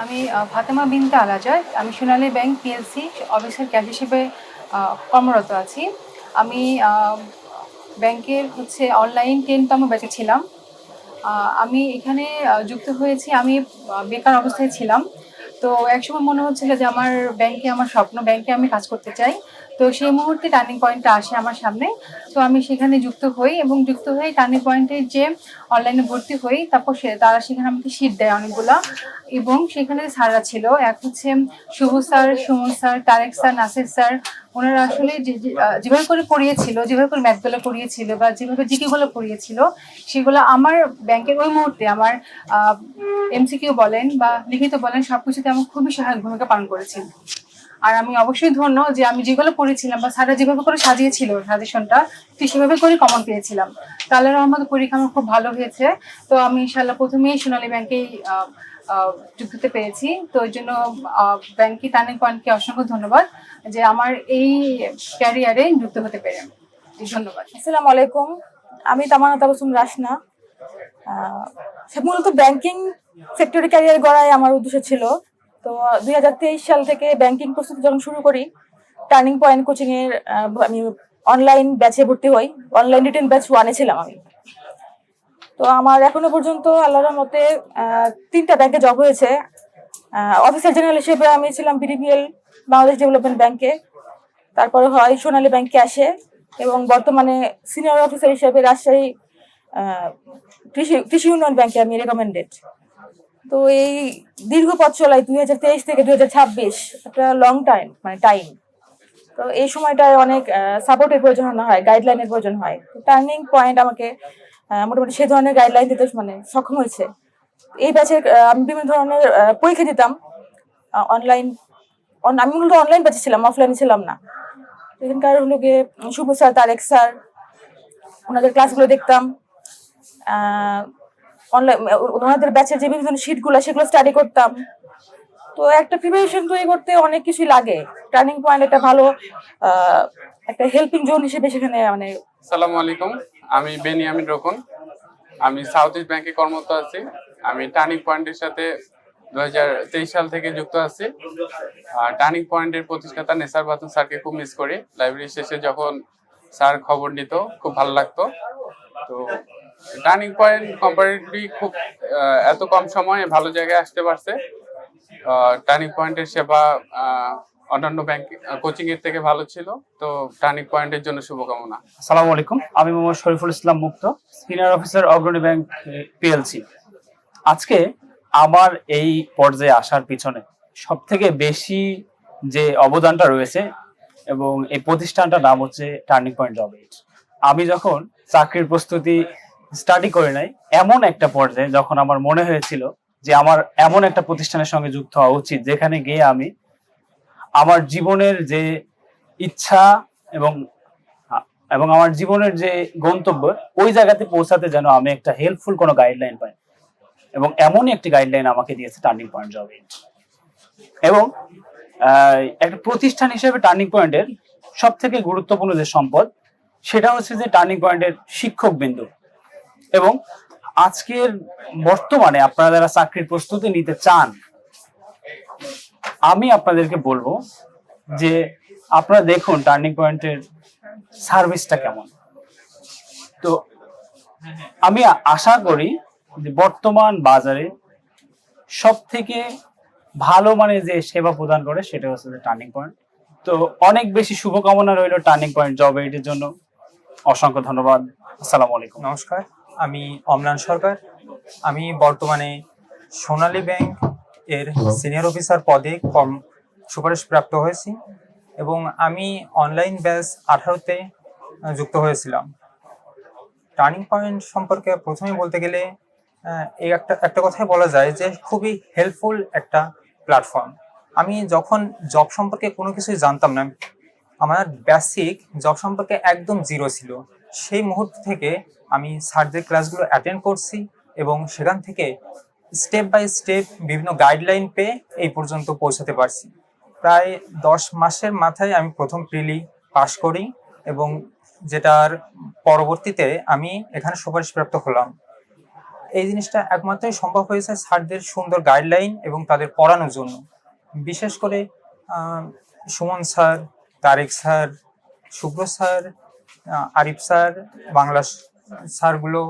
আমি ফাতেমা বিনতে আলাজার। আমি সোনালী ব্যাংক পিএলসি অফিসের ক্যাশ হিসেবে কর্মরত আছি। আমি ব্যাংকের অনলাইন 10তম ব্যাচে ছিলাম। আমি এখানে যুক্ত হয়েছি। আমি বেকার অবস্থায় ছিলাম। তো একসময় মনে হচ্ছিল যে আমার ব্যাংকে আমার স্বপ্ন, ব্যাংকে আমি কাজ করতে চাই। তো সেই মুহূর্তে টার্নিং পয়েন্টটা আসে আমার সামনে। তো আমি সেখানে যুক্ত হই এবং যুক্ত হয়ে টার্নিং পয়েন্টের যে অনলাইনে ভর্তি হই। তারপর তারা সেখানে আমাকে শীট দেয় অনেকগুলা, এবং সেখানে স্যাররা ছিল। এক Shuvo sir, Suman sir, Tarek sir, Nasir sir. ওনারা আসলে যেভাবে করে পড়িয়েছিল, যেভাবে করে ম্যাথগুলো পড়িয়েছিল বা যেভাবে জিকেগুলো পড়িয়েছিল, সেগুলো আমার ব্যাংকের ওই মুহূর্তে আমার এমসিকিউ বলেন বা লিখিত বলেন, সবকিছুতে আমার খুবই সহায়ক ভূমিকা পালন করেছে। আর আমি অবশ্যই ধন্য যে আমি যেগুলো পড়েছিলাম বা স্যাররা যেভাবে করে সাজিয়েছিল সাজেশনটা, ঠিক সেভাবে করে কমন পেয়েছিলাম। তো আল্লাহর রহমতে পরীক্ষা আমার খুব ভালো হয়েছে। তো আমি ইনশাআল্লাহ প্রথমেই সোনালী ব্যাংকেই যুক্ত হতে পেরেছি। তো ওই জন্য ব্যাংকি টার্নিং পয়েন্টকে অসংখ্য ধন্যবাদ যে আমার এই ক্যারিয়ারে যুক্ত হতে পেরে। ধন্যবাদ। আসসালামু আলাইকুম। আমি তামান্না তাবাসসুম রাশনা। মূলত ব্যাংকিং সেক্টরে ক্যারিয়ার গড়াই আমার উদ্দেশ্য ছিল। তো 2023 সাল থেকে ব্যাংকিং প্রস্তুতি যখন শুরু করি, টার্নিং পয়েন্ট কোচিং এর আমি অনলাইন ব্যাচে ভর্তি হই। অনলাইন রিটেন ব্যাচ 1-এ ছিলাম আমি। তো আমার এখনো পর্যন্ত আল্লাহর মতে 3টা ব্যাংকে জব হয়েছে। অফিসার জেনারেল হিসেবে আমি ছিলাম বিডিপিএল বাংলাদেশ ডেভেলপমেন্ট ব্যাংকে, তারপরে হয় সোনালী ব্যাংক ক্যাশে, এবং বর্তমানে সিনিয়র অফিসার হিসেবে রাজশাহী কৃষি উন্নয়ন ব্যাংকে আমি রেকমেন্ডেড। তো এই দীর্ঘ পথ চলাই 2023 থেকে 2026 একটা লং টাইম। তো এই সময়টায় অনেক সাপোর্টের প্রয়োজন হয়, গাইডলাইনের প্রয়োজন হয়। টার্নিং পয়েন্ট আমাকে মোটামুটি সেই ধরনের গাইডলাইন দিতে সক্ষম হয়েছে। এই ব্যাচের আমি বিভিন্ন ধরনের পরীক্ষা দিতাম অনলাইন। আমি মূলত অনলাইন ব্যাচে ছিলাম, অফলাইনে ছিলাম না। এখানকার হলো গিয়ে শুভ স্যার, তারেক স্যার, ওনাদের ক্লাসগুলো দেখতাম। অনলাইন ওনাদের ব্যাচের যে বিভিন্ন শিটগুলো, সেগুলো স্টাডি করতাম। তো একটা প্রিপারেশন তৈরি করতে অনেক কিছুই লাগে। টার্নিং পয়েন্ট একটা ভালো একটা হেল্পিং জোন হিসেবে সেখানে মানে। আসসালামু আলাইকুম, আমি বেনিয়ামিন রোকন। আমি সাউথ ইস্ট ব্যাংকে কর্মরত আছি। আমি টার্নিং পয়েন্টের সাথে 2023 সাল থেকে যুক্ত আছি। টার্নিং পয়েন্টের প্রতিষ্ঠাতা নেসার বাতুন স্যারকে খুব মিস করি। লাইব্রেরি শেষে যখন স্যার খবর নিত, খুব ভালো লাগতো। তো টার্নিং পয়েন্ট কম্পারেটিভলি খুব এত কম সময়ে ভালো জায়গায় আসতে পারছে। টার্নিং পয়েন্টের সেবা অন্যান্য ব্যাংক কোচিং এর থেকে ভালো ছিল। তো টার্নিং পয়েন্টের জন্য শুভকামনা। আসসালামু আলাইকুম, আমি মোহাম্মদ শরীফুল ইসলাম মুক্ত, সিনিয়র অফিসার অগ্রণী ব্যাংক পিএলসি। আজকে আমার এই পর্যায়ে আসার পিছনে সব থেকে বেশি যে অবদানটা রয়েছে, এবং এই প্রতিষ্ঠানটার নাম হচ্ছে টার্নিং পয়েন্ট জব এইড। আমি যখন চাকরির প্রস্তুতি স্টাডি করে নাই, এমন একটা পর্যায়ে যখন আমার মনে হয়েছিল যে আমার এমন একটা প্রতিষ্ঠানের সঙ্গে যুক্ত হওয়া উচিত, যেখানে গিয়ে আমি আমার জীবনের যে ইচ্ছা এবং এবং আমার জীবনের যে গন্তব্য, ওই জায়গাতে পৌঁছাতে যেন আমি একটা হেল্পফুল কোনো গাইডলাইন পাই। এবং এমনই একটি গাইডলাইন আমাকে দিয়েছে টার্নিং পয়েন্ট জব এইড। এবং একটা প্রতিষ্ঠান হিসেবে টার্নিং পয়েন্টের সব থেকে গুরুত্বপূর্ণ যে সম্পদ, সেটা হচ্ছে যে টার্নিং পয়েন্টের শিক্ষক বিন্দু। এবং আজকের বর্তমানে আপনারা যারা চাকরির প্রস্তুতি নিতে চান, আমি আপনাদেরকে বলবো যে আপনারা দেখুন টার্নিং পয়েন্টের সার্ভিসটা কেমন। তো আমি আশা করি যে বর্তমান বাজারে সব থেকে ভালো মানের যে সেবা প্রদান করে, সেটা হচ্ছে যে টার্নিং পয়েন্ট। তো অনেক বেশি শুভকামনা রইল টার্নিং পয়েন্ট জব এইডের জন্য। অসংখ্য ধন্যবাদ। আসসালামু আলাইকুম। নমস্কার, আমি অম্লান সরকার। আমি বর্তমানে সোনালী ব্যাংক এর সিনিয়র অফিসার পদে সুপারিশ প্রাপ্ত হয়েছি, এবং আমি অনলাইন ব্যাচ 18তে যুক্ত হয়েছিলাম। টার্নিং পয়েন্ট সম্পর্কে প্রথমে বলতে গেলে এই একটা কথাই বলা যায় যে খুবই হেল্পফুল একটা প্ল্যাটফর্ম। আমি যখন জব সম্পর্কে কোনো কিছুই জানতাম না, আমার বেসিক জব সম্পর্কে একদম জিরো ছিল, সেই মুহূর্ত থেকে আমি স্যারদের ক্লাসগুলো অ্যাটেন্ড করছি, এবং সেখান থেকে স্টেপ বাই স্টেপ বিভিন্ন গাইডলাইন পেয়ে এই পর্যন্ত পৌঁছাতে পারছি। প্রায় 10 মাসের মাথায় আমি প্রথম প্রিলি পাশ করি, এবং যেটার পরবর্তীতে আমি এখানে সুপারিশপ্রাপ্ত হলাম। এই জিনিসটা একমাত্রই সম্ভব হয়েছে স্যারদের সুন্দর গাইডলাইন এবং তাদের পড়ানোর জন্য। বিশেষ করে Suman sir, Tarek sir, Shubhra sir, Arif sir, Bangla স্যারগুলো,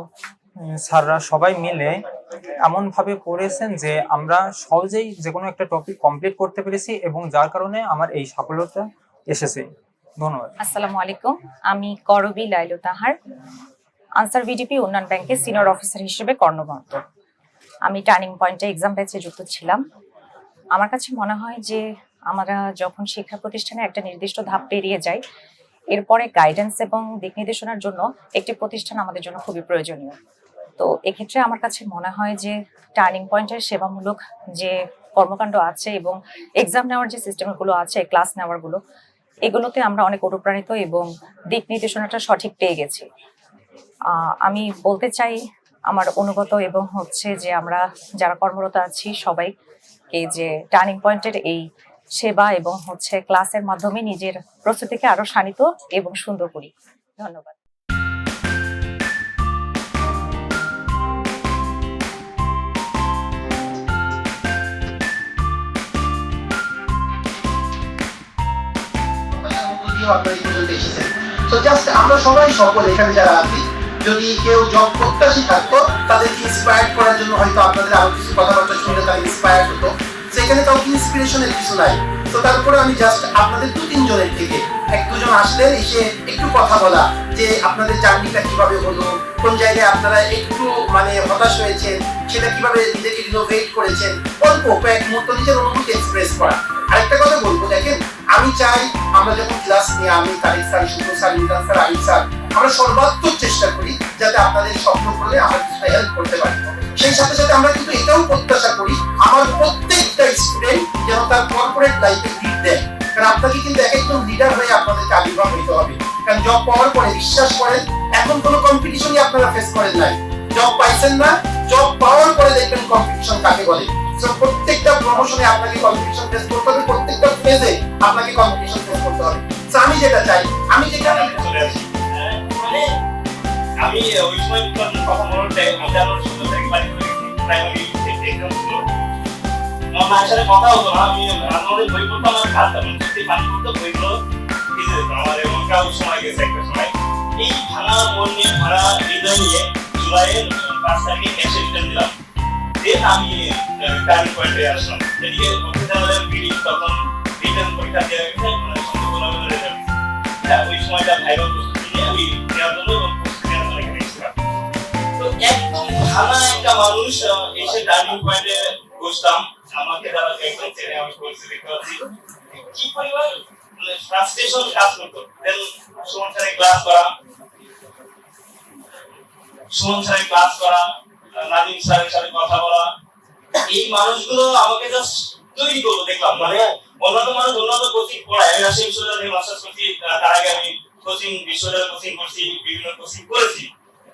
স্যাররা সবাই মিলে এমনভাবে পড়েছেন যে আমরা সহজেই যে কোনো একটা টপিক কমপ্লিট করতে পেরেছি এবং যার কারণে আমার এই সাফল্যতা এসেছে। ধন্যবাদ। আসসালামু আলাইকুম, আমি করবী লাইলু তাহার, আনসার ভিডিপি উন্নয়ন ব্যাংকে সিনিয়র অফিসার হিসেবে কর্মরত। আমি টার্নিং পয়েন্টে এক্সাম ব্যাচে যুক্ত ছিলাম। আমার কাছে মনে হয় যে আমরা যখন শিক্ষা প্রতিষ্ঠানে একটা নির্দিষ্ট ধাপ পেরিয়ে যাই, এরপরে গাইডেন্স এবং দিক নির্দেশনার জন্য একটি প্রতিষ্ঠান আমাদের জন্য খুবই প্রয়োজনীয়। তো এক্ষেত্রে আমার কাছে মনে হয় যে টার্নিং পয়েন্টের সেবামূলক যে কর্মকাণ্ড আছে এবং এক্সাম নেওয়ার যে সিস্টেমগুলো আছে, ক্লাস নেওয়ারগুলো, এগুলোতে আমরা অনেক অনুপ্রাণিত এবং দিক নির্দেশনাটা সঠিক পেয়ে গেছি। আমি বলতে চাই আমার অনুগত এবং যে আমরা যারা কর্মরত আছি সবাইকে যে টার্নিং পয়েন্টের এই সেবা এবং ক্লাসের মাধ্যমে নিজের প্রস্তুতিকে আরো শানিত এবং সুন্দর করি। ধন্যবাদ। আমরা সবাই সকল এখানে যারা আছি, যদি কেউ জব প্রত্যাশী থাকতো তাদেরকে ইন্সপায়ার করার জন্য হয়তো আপনাদের আরো কিছু কথাবার্তা শুনলে তারা ইন্সপায়ার হতো, সেখানে কাউকে ইন্সপিরেশনের কিছু নাই। তো তারপরে আমি জাস্ট আপনাদের 2-3 জনের থেকে 1-2 জন আসলেন, এসে একটু কথা বলা যে আপনাদের জার্নিটা কিভাবে হলো, কোন জায়গায় আপনারা একটু হতাশ হয়েছেন, সেটা কিভাবে নিজেকে রিনোভেট করেছেন, অল্প কয়েক মুহূর্ত নিজের অনুভূতি এক্সপ্রেস করা। আরেকটা কথা বলবো, দেখেন আমি চাই আমরা যখন ক্লাস নিয়ে আমি Tariq sir, Shuvo sir, Imran sir, Arif sir, আমরা সর্বাত্মক চেষ্টা করি যাতে আপনাদের স্বপ্ন করলে আমরা কিছুটা হেল্প করতে পারি। সেই সাথে সাথে আমরা কিন্তু এটাও প্রত্যাশা করি আমার প্রত্যেকটা স্টুডেন্ট যেন তার কর্পোরেট লাইফে লিড দেয়, কারণ আপনাকে কিন্তু এক একজন লিডার হয়ে আপনাদেরকে আবির্ভাব হইতে হবে। কারণ জব পাওয়ার পরে বিশ্বাস করেন এখন কোনো কম্পিটিশনই আপনারা ফেস করেন নাই, জব পাইছেন না, জব পাওয়ার পরে দেখবেন কম্পিটিশন কাকে বলে। সো প্রত্যেকটা প্রমোশনে আপনাকে কম্পিটিশন ফেস করতে হবে, প্রত্যেকটা ফেজে আপনাকে কম্পিটিশন ফেস করতে হবে। সো আমি যেটা চাই, আমি যেখানে আমি ওই সময় কথা মনে চাই, আমি জানার সুযোগ থেকে বাড়ি করে প্রাইমারি এক্সাম ছিল, আমার মায়ের সাথে কথা হতো না, আমি রান্নাঘরে বই পড়তাম, আমি খাতাম পানি পড়তো, বইগুলো ভিজে যেত। আমার এমন কাউ সময় গেছে একটা সময়, এই ভাঙা মন নিয়ে ভাড়া হৃদয় নিয়ে জুলাইয়ের 5 তারিখে ক্যাশে রিটার্ন দিলাম, দেন আমি টার্নিং পয়েন্টে আসলাম। এদিকে বিডি তখন রিটার্ন পরীক্ষা দেওয়া গেছে, সম্পূর্ণভাবে রেজাল্ট। হ্যাঁ, ওই সময়টা ভাইরাল প্রস্তুতি নিয়ে আমি দেওয়ার জন্য এবং প্রস্তুতি নেওয়ার জন্য এখানে এসেছিলাম। তো একদম ভাঙা একটা মানুষ এসে টার্নিং পয়েন্টে বসতাম, আমাকে যারা একদম চেনে আমি পরিস্থিতি দেখতে পাচ্ছি কি পরিমাণ ফ্রাস্ট্রেশন কাজ করতো। দেন সুমন স্যারের ক্লাস করা, নাদিম স্যারের সাথে কথা বলা, এই মানুষগুলো আমাকে জাস্ট তৈরি করলো দেখলাম। অন্যান্য মানুষ অন্যান্য কোচিং পড়ায়, আমি রাজশাহী বিশ্ববিদ্যালয়ে মাস্টার্স করছি, তার আগে আমি কোচিং বিশ্ববিদ্যালয়ে কোচিং করছি, বিভিন্ন কোচিং করেছি,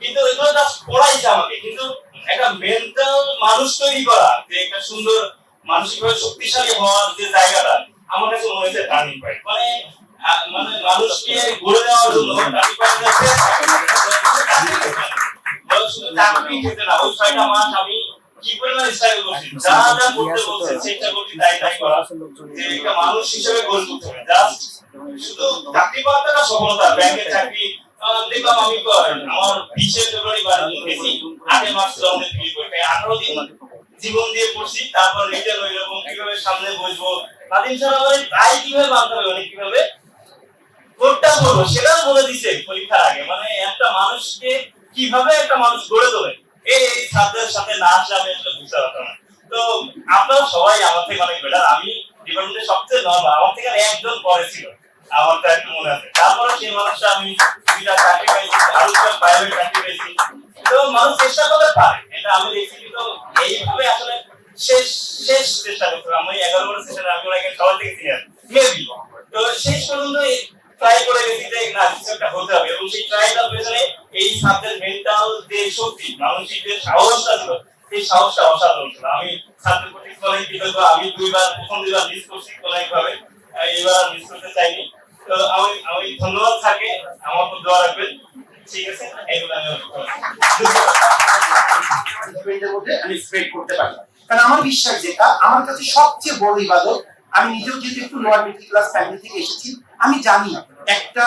কিন্তু এগুলো জাস্ট পড়াইছে আমাকে। কিন্তু একটা মেন্টাল মানুষ তৈরি করা, যে একটা সুন্দর মানসিকভাবে শক্তিশালী হওয়ার যে জায়গাটা, আমার কাছে মনে হয়েছে টার্নিং পয়েন্ট। মানুষকে গড়ে দেওয়ার জন্য টার্নিং পয়েন্ট শুধু চাকরি খেতে না, ওই 6টা মাস আমি কি পরিমাণ স্ট্রাগল করছি, যা যা করতে বলছে সেটা করছি, তাই করা, যে একটা মানুষ হিসেবে গড়ে তুলতে হবে। জাস্ট শুধু চাকরি পাওয়াটা না সফলতা, ব্যাংকের চাকরি দেখলাম আমি আমার 20 ফেব্রুয়ারি গেছি, 8 মার্চ লন্ডনে ফিল করে 18 দিন জীবন দিয়ে পড়ছি। তারপর রিটেল ওই রকম কিভাবে সামনে বসবো, নাদিম স্যার আমার তাই কিভাবে মানতে হবে, অনেক কিভাবে কোনটা করবো সেটা বলে দিছে পরীক্ষার আগে। একটা মানুষকে কিভাবে একটা মানুষ গড়ে তোলে, এই ছাত্রদের সাথে না আসলে আমি আসলে বুঝতে পারতাম না। তো আপনারা সবাই আমার থেকে অনেক বেটার, আমি ডিপার্টমেন্টের সবচেয়ে নর্মাল, আমার থেকে একজন পরে ছিল, আমার তো একটু মনে আছে। তারপরে সেই মানুষটা আমি 2টা চাকরি পাইছি, আরো 2টা প্রাইভেট চাকরি পাইছি। তো মানুষ চেষ্টা করতে পারে, এটা আমি দেখছি। কিন্তু এইভাবে আসলে শেষ চেষ্টা করতে হবে। আমি 11 বছর সেশনে আমি ওরা এখানে সবাই থেকে সিনিয়র মেবি, তো শেষ পর্যন্ত ট্রাই করে গেছি যে না কিছু একটা হতে হবে। এবং সেই ট্রাইটার পেছনে এই ছাত্রের মেন্টাল যে শক্তি, মানসিক যে সাহসটা ছিল, সেই সাহসটা অসাধারণ ছিল। আমি ছাত্রের প্রতি অনেক কৃতজ্ঞ। আমি প্রথম 2বার মিস করছি অনেকভাবে, এবার মিস করতে চাইনি। তো আমি ধন্যবাদ থাকে, আমার উপর দোয়া রাখবেন। ঠিক আছে, এগুলো আমি আমি স্প্রেড করতে পারি। কারণ আমার বিশ্বাস যেটা আমার কাছে সবচেয়ে বড় ইবাদত, আমি নিজেও যেহেতু একটু লোয়ার মিডল ক্লাস ফ্যামিলি থেকে এসেছি, আমি জানি একটা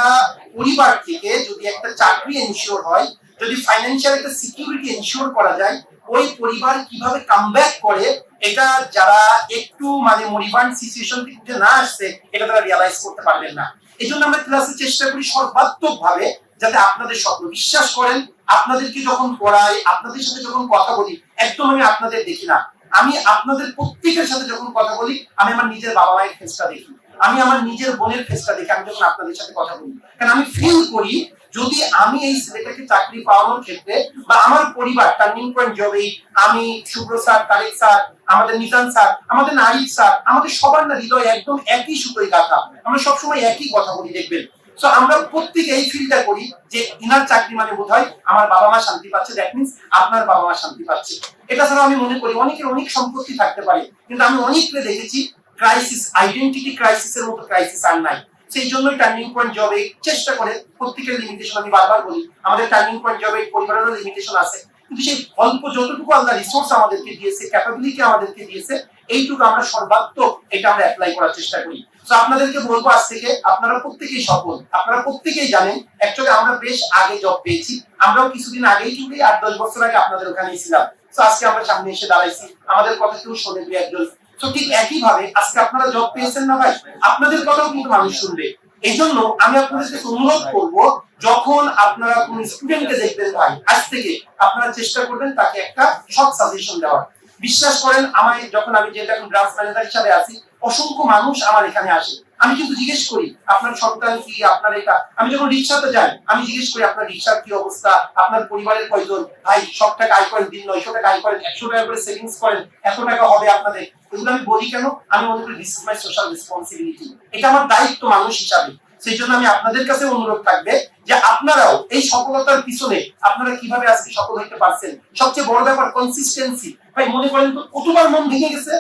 পরিবার থেকে যদি একটা চাকরি এনশিওর হয়, যদি ফাইন্যান্সিয়াল একটা সিকিউরিটি এনশিওর করা যায়, ওই পরিবার কিভাবে কামব্যাক করে, এটা যারা একটু মানে মরিবান্ড সিচুয়েশন থেকে না আসছে এটা তারা রিয়ালাইজ করতে পারবেন না। এই জন্য আমরা ক্লাসে চেষ্টা করি সর্বাত্মক ভাবে যাতে আপনাদের স্বপ্ন, বিশ্বাস করেন আপনাদেরকে যখন পড়াই, আপনাদের সাথে যখন কথা বলি, একদম আমি আপনাদের দেখি না, আমি আপনাদের প্রত্যেকের সাথে যখন কথা বলি আমি আমার নিজের বাবা মায়ের ফেসটা দেখি, আমি আমার নিজের বোনের ফেসটা দেখি, আমি যখন আপনাদের সাথে কথা বলি। কারণ আমি ফিল করি যদি আমি এই ছেলেটাকে চাকরি পাওয়ানোর ক্ষেত্রে বা আমার পরিবার টার্নিং পয়েন্ট জবে, আমি শুভ্র স্যার, তারেক স্যার, আমাদের নিজান স্যার, আমাদের নারিদ স্যার, আমাদের সবার না হৃদয় একদম একই সুতোয় গাঁথা, আমরা সবসময় একই কথা বলি দেখবেন। সো আমরা প্রত্যেকে এই ফিলটা করি যে ইনার চাকরি মানে বোধহয় আমার বাবা মা শান্তি পাচ্ছে, দ্যাট মিন্স আপনার বাবা মা শান্তি পাচ্ছে। এটা ছাড়া আমি মনে করি অনেকের অনেক সম্পত্তি থাকতে পারে, কিন্তু আমি অনেককে দেখেছি ক্রাইসিস, আইডেন্টিটি ক্রাইসিসের মতো ক্রাইসিস আর নাই। সেই জন্যই টার্নিং পয়েন্ট জবে চেষ্টা করে, প্রত্যেকের লিমিটেশন আমি বারবার বলি, আমাদের টার্নিং পয়েন্ট জবে পরিবারেরও লিমিটেশন আছে, কিন্তু সেই অল্প যতটুকু আল্লাহ রিসোর্স আমাদেরকে দিয়েছে, ক্যাপাবিলিটি আমাদেরকে দিয়েছে, এইটুকু আমরা সর্বাত্মক এটা আমরা অ্যাপ্লাই করার চেষ্টা করি। তো আপনাদেরকে বলবো আজ থেকে আপনারা প্রত্যেকেই সফল, আপনারা প্রত্যেকেই জানেন অ্যাকচুয়ালি আমরা বেশ আগে জব পেয়েছি, আমরাও কিছুদিন আগেই কিন্তু 8-10 বছর আগে আপনাদের ওখানেই ছিলাম। তো আজকে আমরা সামনে এসে দাঁড়াইছি, আমাদের কথা কেউ শোনে দুই একজন। তো ঠিক একই ভাবে আজকে আপনারা জব পেয়েছেন না ভাই, আপনাদের কথাও কিন্তু মানুষ শুনবে। এই জন্য আমি আপনাদের কাছে অনুরোধ করবো, যখন আপনারা কোন স্টুডেন্টকে দেখবেন ভাই, আজ থেকে আপনারা চেষ্টা করবেন তাকে একটা সৎ সাজেশন দেওয়ার। বিশ্বাস করেন আমায় যখন আমি যেটা এখন ব্রাঞ্চ ম্যানেজার হিসাবে আছি, অসংখ্য মানুষ আমার এখানে আসে, আমি কিন্তু জিজ্ঞেস করি আপনার সন্তান কি, আপনার এটা, আমি যখন রিক্সাতে যাই আমি জিজ্ঞেস করি আপনার রিক্সার কি অবস্থা, আপনার পরিবারের কয়জন ভাই, সব টাকা আয় করেন, দিন 900 টাকা আয় করেন, 100 টাকা করে সেভিংস করেন, এত টাকা হবে আপনাদের। এগুলো আমি বলি কেন, আমি মনে করি this is my social responsibility, এটা আমার দায়িত্ব মানুষ হিসাবে। সেই জন্য আমি আপনাদের কাছে অনুরোধ থাকবে যে আপনারাও এই সফলতার পিছনে আপনারা কিভাবে আজকে সফল হতে পারছেন, সবচেয়ে বড় ব্যাপার কনসিস্টেন্সি। ভাই মনে করেন তো কতবার মন ভেঙে গেছে,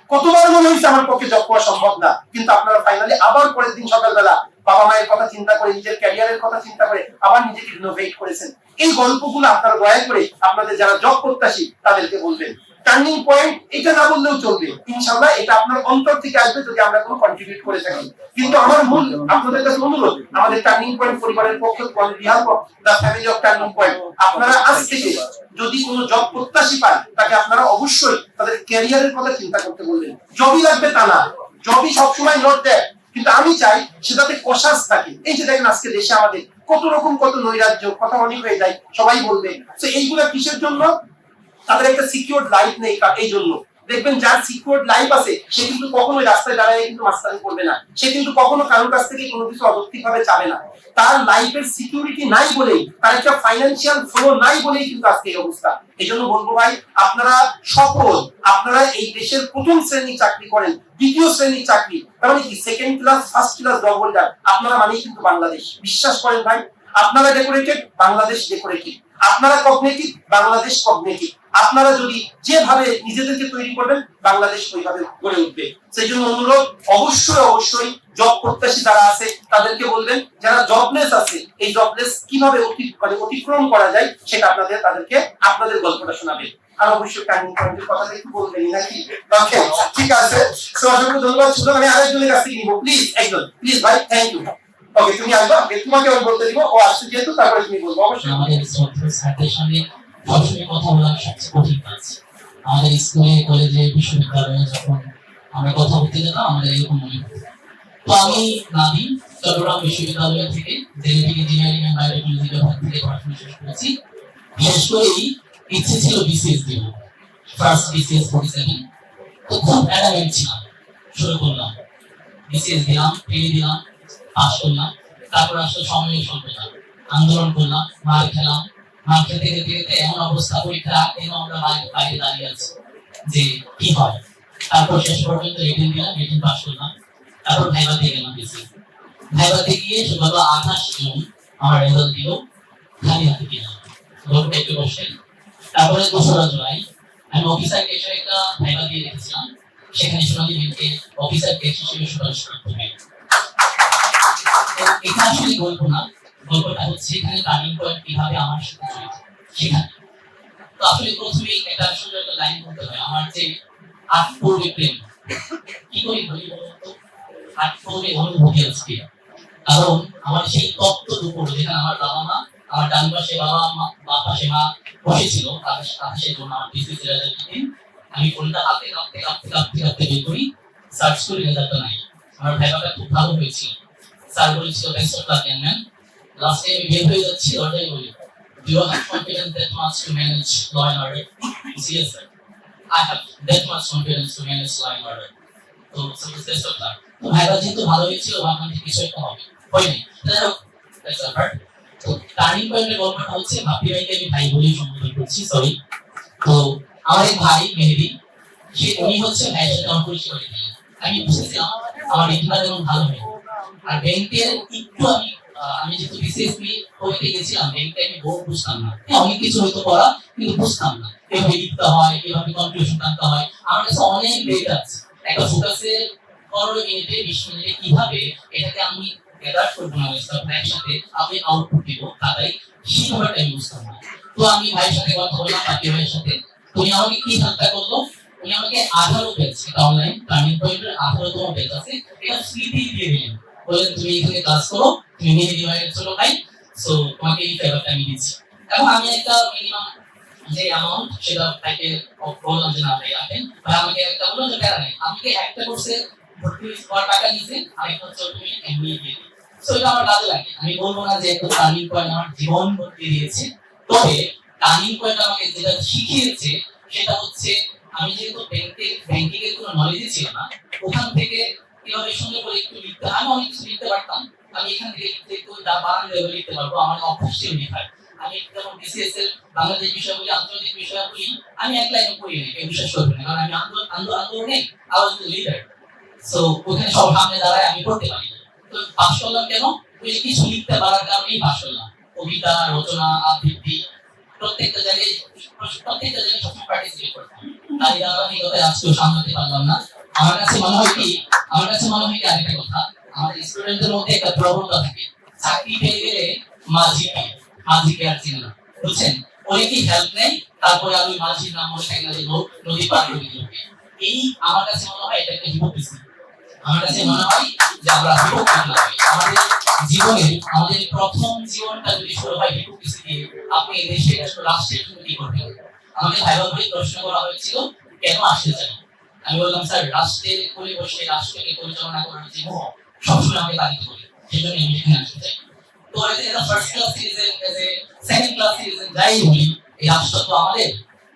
কতবার মনে হয়েছে আমার পক্ষে জব করা সম্ভব না, কিন্তু আপনারা ফাইনালি আবার পরের দিন সকালবেলা বাবা মায়ের কথা চিন্তা করে, নিজের ক্যারিয়ারের কথা চিন্তা করে আবার নিজেকে ইনোভেট করেছেন। এই গল্পগুলো আপনারা দয়া করে আপনাদের যারা জব প্রত্যাশী তাদেরকে বলবেন। টার্নিং পয়েন্ট এটা না বললেও চলবে, ইনশাআল্লাহ এটা আপনার অন্তর থেকে আসবে যদি আমরা কোনো কন্ট্রিবিউট করে থাকি। কিন্তু আমার মূল আপনাদের কাছে অনুরোধ, আমাদের টার্নিং পয়েন্ট পরিবারের পক্ষে the family of turning point, আপনারা আজ থেকে যদি কোনো জব প্রত্যাশী পান তাকে আপনারা অবশ্যই তাদের ক্যারিয়ারের কথা চিন্তা করতে বলবেন। জবই লাগবে তা না, জবই সবসময় নট দেয়, কিন্তু আমি চাই সেটাতে কষাস থাকে। এই যে দেখেন আজকে দেশে আমাদের কত রকম কত নৈরাজ্য, কথা অনেক হয়ে যায়, সবাই বলবে। তো এইগুলা কিসের জন্য, তাদের একটা সিকিউরড লাইফ নেই, এই জন্য দেখবেন যার সিকিউরড লাইফ আছে সে কিন্তু কখনোই রাস্তায় দাঁড়ায় কিন্তু মাস্তানি করবে না, সে কিন্তু কখনো কারোর কাছ থেকে কোনো কিছু অযৌক্তিক ভাবে চাবে না। তার লাইফের সিকিউরিটি নাই বলেই, তার একটা ফাইন্যান্সিয়াল ফ্লো নাই বলেই কিন্তু আজকে এই অবস্থা। এই জন্য বলবো ভাই, আপনারা সফল, আপনারা এই দেশের প্রথম শ্রেণীর চাকরি করেন, দ্বিতীয় শ্রেণীর চাকরি, তার মানে কি second class first class job holder, আপনারা মানেই কিন্তু বাংলাদেশ। বিশ্বাস করেন ভাই, আপনারা ডেকোরেটেড, বাংলাদেশ ডেকোরেটেড, আপনারা কগনিটিভ, বাংলাদেশ কগনিটিভ। আপনারা যদি যেভাবে নিজেদেরকে তৈরি করবেন বাংলাদেশ ওইভাবে গড়ে উঠবে। সেই জন্য অনুরোধ, অবশ্যই অবশ্যই জব প্রত্যাশী যারা আছে তাদেরকে বলবেন, যারা জবলেস আছে এই জবলেস কিভাবে অতিক্রম করা যায় সেটা তাদেরকে আপনাদের গল্পটা শোনাবেন। আর অবশ্যই টার্নিং পয়েন্টের কথাটা একটু বলবেন নাকি? ওকে, ঠিক আছে। সো অসংখ্য ধন্যবাদ। সুতরাং আমি আরেকজনের কাছ থেকে নিব, প্লিজ একজন, প্লিজ ভাই, থ্যাংক ইউ। ওকে, তুমি আসবা, তোমাকে আমি বলতে দিব, ও আসছে যেহেতু তারপরে তুমি বলবো। অবশ্যই আমাদের শ্রদ্ধেয় স্যারদের সঙ্গে সবসময় কথা বলার সবচেয়ে কঠিন কাজ। আমাদের স্কুলে, কলেজে, বিশ্ববিদ্যালয়ে যখন আমরা কথা বলতে যেতাম আমাদের এরকম মনে হতো। তো আমি নাদিম চট্টগ্রাম বিশ্ববিদ্যালয় থেকে জেনেটিক ইঞ্জিনিয়ারিং এন্ড বায়োটেকনোলজি বিভাগ থেকে পড়াশোনা শেষ করেছি। বিশেষ করেই ইচ্ছে ছিল বিসিএস দিব, ফার্স্ট বিসিএস 47। তো খুব অ্যাডামেন্ট ছিলাম, শুরু করলাম, বিসিএস দিলাম, পেয়ে দিলাম, পাস করলাম। তারপর আসলে সময়ের স্বল্পতা, আন্দোলন করলাম, মার খেলাম, মার খেতে খেতে খেতে এমন অবস্থা পরীক্ষা আগেও আমরা বাইরে দাঁড়িয়ে আছি যে কি হয়। তারপর শেষ পর্যন্ত রিটেন দিলাম, রিটেন পাস করলাম। তারপর ভাইভাতে গেলাম, ভাইভাতে গিয়ে গত 28 জুন আমার রেজাল্ট দিল, খালি হাতে গেলাম, গল্পটা একটু বসে। তারপরে 2রা জুলাই আমি অফিসার এসে একটা ভাইভা দিয়ে রেখেছিলাম, সেখানে সোনালী ব্যাংকে অফিসার কেস হিসেবে সুপারিশ করতে হবে। এটা আসলে গল্প না, গল্পটা হচ্ছে এখানে টার্নিং পয়েন্ট কিভাবে আমার সাথে জড়িত সেখানে। তো আসলে প্রথমেই একটা সুন্দর একটা লাইন বলতে হয়, আমার যে আট পূর্বে প্রেম, কি করি বলি বলতো, আট পূর্বে অনুভূতি আজকে। কারণ আমার সেই তত্ত্ব দুপুর যেখানে আমার বাবা মা, আমার ডান পাশে বাবা মা, বাম পাশে মা বসেছিল, আকাশের জন্য আমার বিসিএস রেজাল্ট দিন আমি ফোনটা হাতে কাঁপতে কাঁপতে কাঁপতে কাঁপতে বের করি, সার্চ করি, রেজাল্টটা নাই। আমার ভাইবাটা খুব ভালো হয়েছিল, স্যার বলেছিল best of luck young man. লাস্টে আমি বের হয়ে যাচ্ছি, দরজায় বলি, do you have confidence that much to manage law and order? Yes sir, I have that much confidence to manage law and order. তো বেস্ট অফ লাক। তো viva যেহেতু ভালো হয়েছিল ভাবলাম যে কিছু একটা হবে, হয়নি। তো টার্নিং পয়েন্টের গল্পটা হচ্ছে, ভাবি ভাইকে আমি ভাই বলেই সম্বোধন করছি, সরি। তো আমার এক ভাই মেহেদি, উনি হচ্ছে ভাইয়ের সাথে আমার পরিচয় করে দিলেন। আমি বুঝেছিলাম আমার ইতিহাস যেমন ভালো হয়, আর ব্যাংকের একটু আমি যেহেতু বিসিএস নিয়ে পড়তে গেছিলাম, ব্যাংকে আমি বহু বুঝতাম না, অনেক কিছু হয়তো করা কিন্তু বুঝতাম না, কিভাবে লিখতে হয়, কিভাবে কনক্লুশন টানতে হয়। আমার কাছে অনেক ডেটা আছে, একটা ফোকাসে 15 মিনিটে 20 মিনিটে কিভাবে এটাকে আমি গ্যাদার করবো না একসাথে আমি আউটপুট দিব, তাই সেই ব্যাপারটা আমি বুঝতাম না। তো আমি ভাইয়ের সাথে কথা বললাম, বাকি ভাইয়ের সাথে, উনি আমাকে কি হাতটা করলো, উনি আমাকে 18 পেজ, এটা অনলাইন টার্নিং পয়েন্টের 18তম পেজ আছে, এটা ফ্রিতে দিয়ে দিলেন, বললেন তুমি এখানে ক্লাস করো, তুমি মেহেদি ভাইয়ের ছোট ভাই, সো তোমাকে এই ফেভারটা আমি দিচ্ছি। এবং আমি একটা মিনিমাম যে অ্যামাউন্ট সেটা ভাইকে বললাম যে না ভাই আপনি ভাই আমাকে একটা বললো যে প্যারা নেই, আমাকে একটা কোর্সে ভর্তি হওয়ার টাকা নিয়েছে, আরেকটা হচ্ছে তুমি এমনি দিয়ে দিই। সো এটা আমার কাজে লাগে। আমি বলবো না যে একটা টার্নিং পয়েন্ট আমার জীবন বদলে দিয়েছে, তবে টার্নিং পয়েন্ট আমাকে যেটা শিখিয়েছে সেটা হচ্ছে, আমি যেহেতু ব্যাংকিং এর কোনো নলেজই ছিল না, ওখান থেকে কিভাবে সুন্দর করে একটু লিখতে, আমি অনেক কিছু লিখতে পারতাম, আমি এখান থেকে একটু বানান লেভেলে লিখতে পারবো, আমার অভ্যাস ছিল লেখার। আমি যেমন বিসিএস এর বাংলাদেশ বিষয়গুলি, আন্তর্জাতিক বিষয়গুলি আমি এক লাইনে পড়ি না, কেউ বিশ্বাস করবে না, কারণ আমি আন্দোলনে I was the leader, so ওখানে সব সামনে দাঁড়ায় আমি পড়তে পারি। তো পাস করলাম কেন, ওই কিছু লিখতে পারার কারণেই পাস করলাম। কবিতা, রচনা, আবৃত্তি, প্রত্যেকটা জায়গায় সবসময় পার্টিসিপেট করতাম। তাই ধারাবাহিকতায় আজকেও সামলাতে পারলাম না। আমার কাছে মনে হয় কি আরেকটা কথা, আমাদের স্টুডেন্টদের মধ্যে একটা প্রবণতা থাকে, চাকরি পেয়ে গেলে মাঝিকে আর চিনে না, বুঝছেন, অনেকেই হেল্প নেই, তারপরে আমি মাঝির নাম মনে থাকে না যে নদী পার করে দিল। এই আমার কাছে মনে হয় এটা একটা হিপোক্রেসি। আমার কাছে মনে হয় যে আমরা হিপোক্রেট না হই। আমাদের জীবনে আমাদের প্রথম জীবনটা যদি শুরু হয় হিপোক্রেসি দিয়ে, আপনি এই দেশে রাষ্ট্রের জন্য কি করবেন? আমাকে ভাইবা ভাই প্রশ্ন করা হয়েছিল কেন আসতে চাই, আমি বললাম স্যার রাষ্ট্রের কোলে বসে রাষ্ট্রকে পরিচালনা করার যে মোহ সবসময় আমাকে বাধিত করে, সেজন্য আমি এখানে আসতে চাই। তো এটা first class citizen, second class citizen যাই বলি, এই রাষ্ট্র তো আমাদের,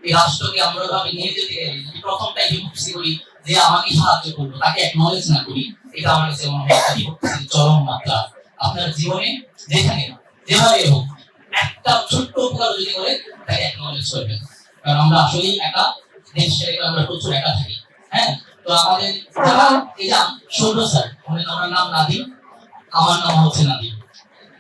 এই রাষ্ট্রকে আমরা ভাবে নিয়ে যেতে গেলে যদি প্রথমটাই হিপোক্রেসি করি যে আমাকে সাহায্য করবো, তাকে অ্যাকনলেজ না করি, এটা আমার কাছে মনে হয় হিপোক্রেসির চরম মাত্রা। আপনার জীবনে যেখানে যেভাবে হোক একটা ছোট্ট উপকার যদি করে তাকে অ্যাকনলেজ করবেন, কারণ আমরা আসলেই একা, দেশ ছেড়ে আমরা প্রচুর একা থাকি। হ্যাঁ, তো আমাদের যারা এই যে সৌর স্যার, আমার নাম নাদিম, আমার নাম হচ্ছে নাদিম।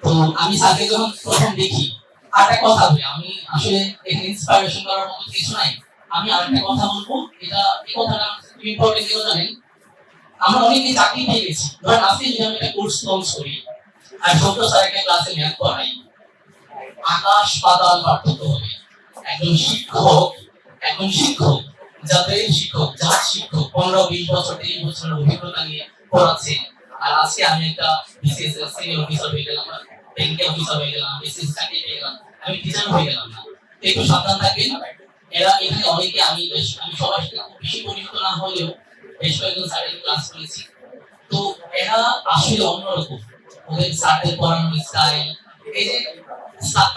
তো আমি স্যারকে যখন প্রথম দেখি, আরেকটা কথা বলি, আমি আসলে এখানে ইন্সপায়ারেশন করার মতো কিছু নাই, আমি আরেকটা কথা বলবো, এটা এই কথাটা ইম্পর্টেন্ট কেউ জানেন, আমরা অনেকে চাকরি পেয়ে গেছি, ধরেন আজকে যদি আমি একটা কোর্স লঞ্চ করি আর ছোট স্যার একটা ক্লাসে ম্যাথ পড়াই, আকাশ পাতাল পার্থক্য হবে। একজন শিক্ষক যাদের শিক্ষক 15-20 বছর 30 বছরের অভিজ্ঞতা নিয়ে পড়াচ্ছে, আর আজকে আমি একটা বিসিএস সিনিয়র অফিসার হয়ে গেলাম, ব্যাংকে অফিসার হয়ে গেলাম, বিসিএস চাকরি পেয়ে গেলাম, আমি টিচার হয়ে গেলাম না। একটু সাবধান থাকবেন। এরা এখানে অনেকে আমি সবাই বেশি পরিচিত না হলেও বেশ কয়েকজন স্যারের ক্লাস করেছি, তো এরা আসলে অন্যরকম, ওদের স্যারের পড়ানোর স্টাইল, এই যে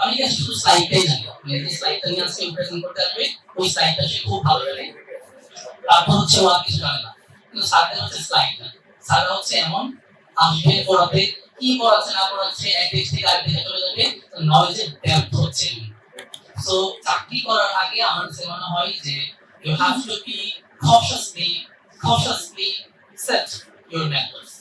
আমি শুধু স্লাইডটাই জানি, যে স্লাইডটা নিয়ে আজকে প্রেজেন্ট করতে আসবে ওই স্লাইডটা সে খুব ভালো জানে, তারপর হচ্ছে ও আর কিছু জানে না, কিন্তু স্যারদের হচ্ছে স্লাইড না, স্যাররা হচ্ছে এমন আসবে পড়াতে, কি পড়াচ্ছে না পড়াচ্ছে এক দেশ থেকে আরেক দেশে চলে যাবে, নলেজের ডেপথ হচ্ছে। সো চাকরি করার আগে আমার কাছে মনে হয় যে you have to be cautiously set your methods.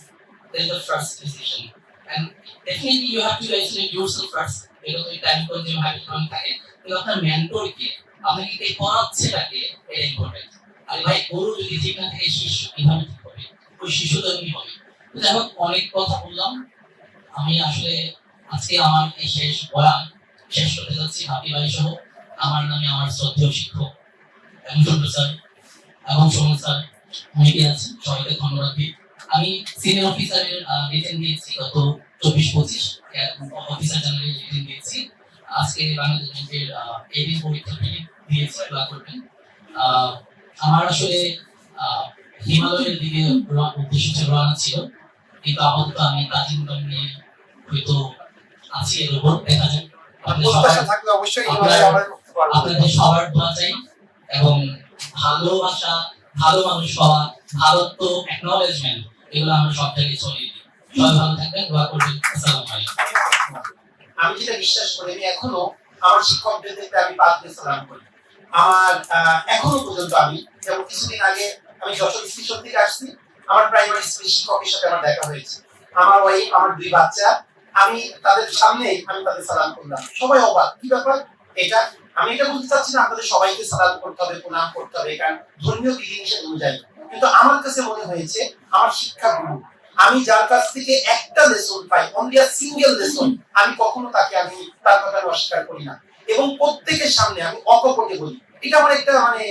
That's the first decision, and definitely you have to isolate yourself first. এটা তো টাইম কনজিউম হবে থাকে, কিন্তু আপনার মেন্টর কে, আপনাকে কে পড়াচ্ছে তাকে, এটা ইম্পর্টেন্ট। আর ভাই গুরু যদি ঠিক না থাকে শিষ্য কিভাবে ঠিক হবে, ওই শিষ্য তৈরি হবে। তো যাই হোক, অনেক কথা বললাম, আমি আসলে আজকে আমার এই শেষ বয়ান শেষ করতে যাচ্ছি ভাবি ভাই সহ। আমার নামে আমার শ্রদ্ধেয় শিক্ষক এবং সুন্দর স্যার এবং সুমন স্যার অনেকে আছেন, সবাইকে ধন্যবাদ দিই। আমি সিনিয়র অফিসারের রিটেন দিয়েছি গত 24-25 অফিসার জেনারেল রিটেন দিয়েছি। আজকে বাংলাদেশ ব্যাংকের এদিন পরীক্ষা দিয়েছি, দোয়া করবেন। আমার আসলে হিমালয়ের দিকে উদ্দেশ্য ছিল, রওনা ছিল, কিন্তু আপাতত আমি তাজিমগঞ্জ নিয়ে হয়তো আছি, এর উপর দেখা যাক। আপনাদের সবার দোয়া চাই এবং ভালোবাসা, ভালো মানুষ হওয়া, ভারত অ্যাকনলেজমেন্ট, এগুলো আমরা সব জায়গায় ছড়িয়ে দিই। সবাই ভালো থাকবেন, দোয়া করবেন। আসসালামু আলাইকুম। আমি যেটা বিশ্বাস করি, আমি এখনো আমার শিক্ষকদেরকে আমি পাঁচ দিয়ে সালাম করি। আমার এখনো পর্যন্ত আমি যেমন কিছুদিন আগে আমি যশোর স্টেশন থেকে আসছি, আমার প্রাইমারি স্কুলের শিক্ষকের সাথে আমার দেখা হয়েছে। আমার ওয়াইফ, আমার দুই বাচ্চা, আমি তাদের সামনে আমি তাদের সালাম করলাম। সবাই অবাক, কি ব্যাপার এটা? আমি এটা বলতে চাচ্ছি না আপনাদের সবাইকে সালাম করতে হবে, প্রণাম করতে হবে, কারণ ধর্মীয় বিধিনিষেধ অনুযায়ী। কিন্তু আমার কাছে মনে হয়েছে আমার শিক্ষাগুরু, আমি যার কাছ থেকে একটা lesson pi, only a single lesson, আমি কখনো তাকে আমি তার কথা অস্বীকার করি না এবং প্রত্যেকের সামনে আমি অকপটে বলি। এটা আমার একটা মানে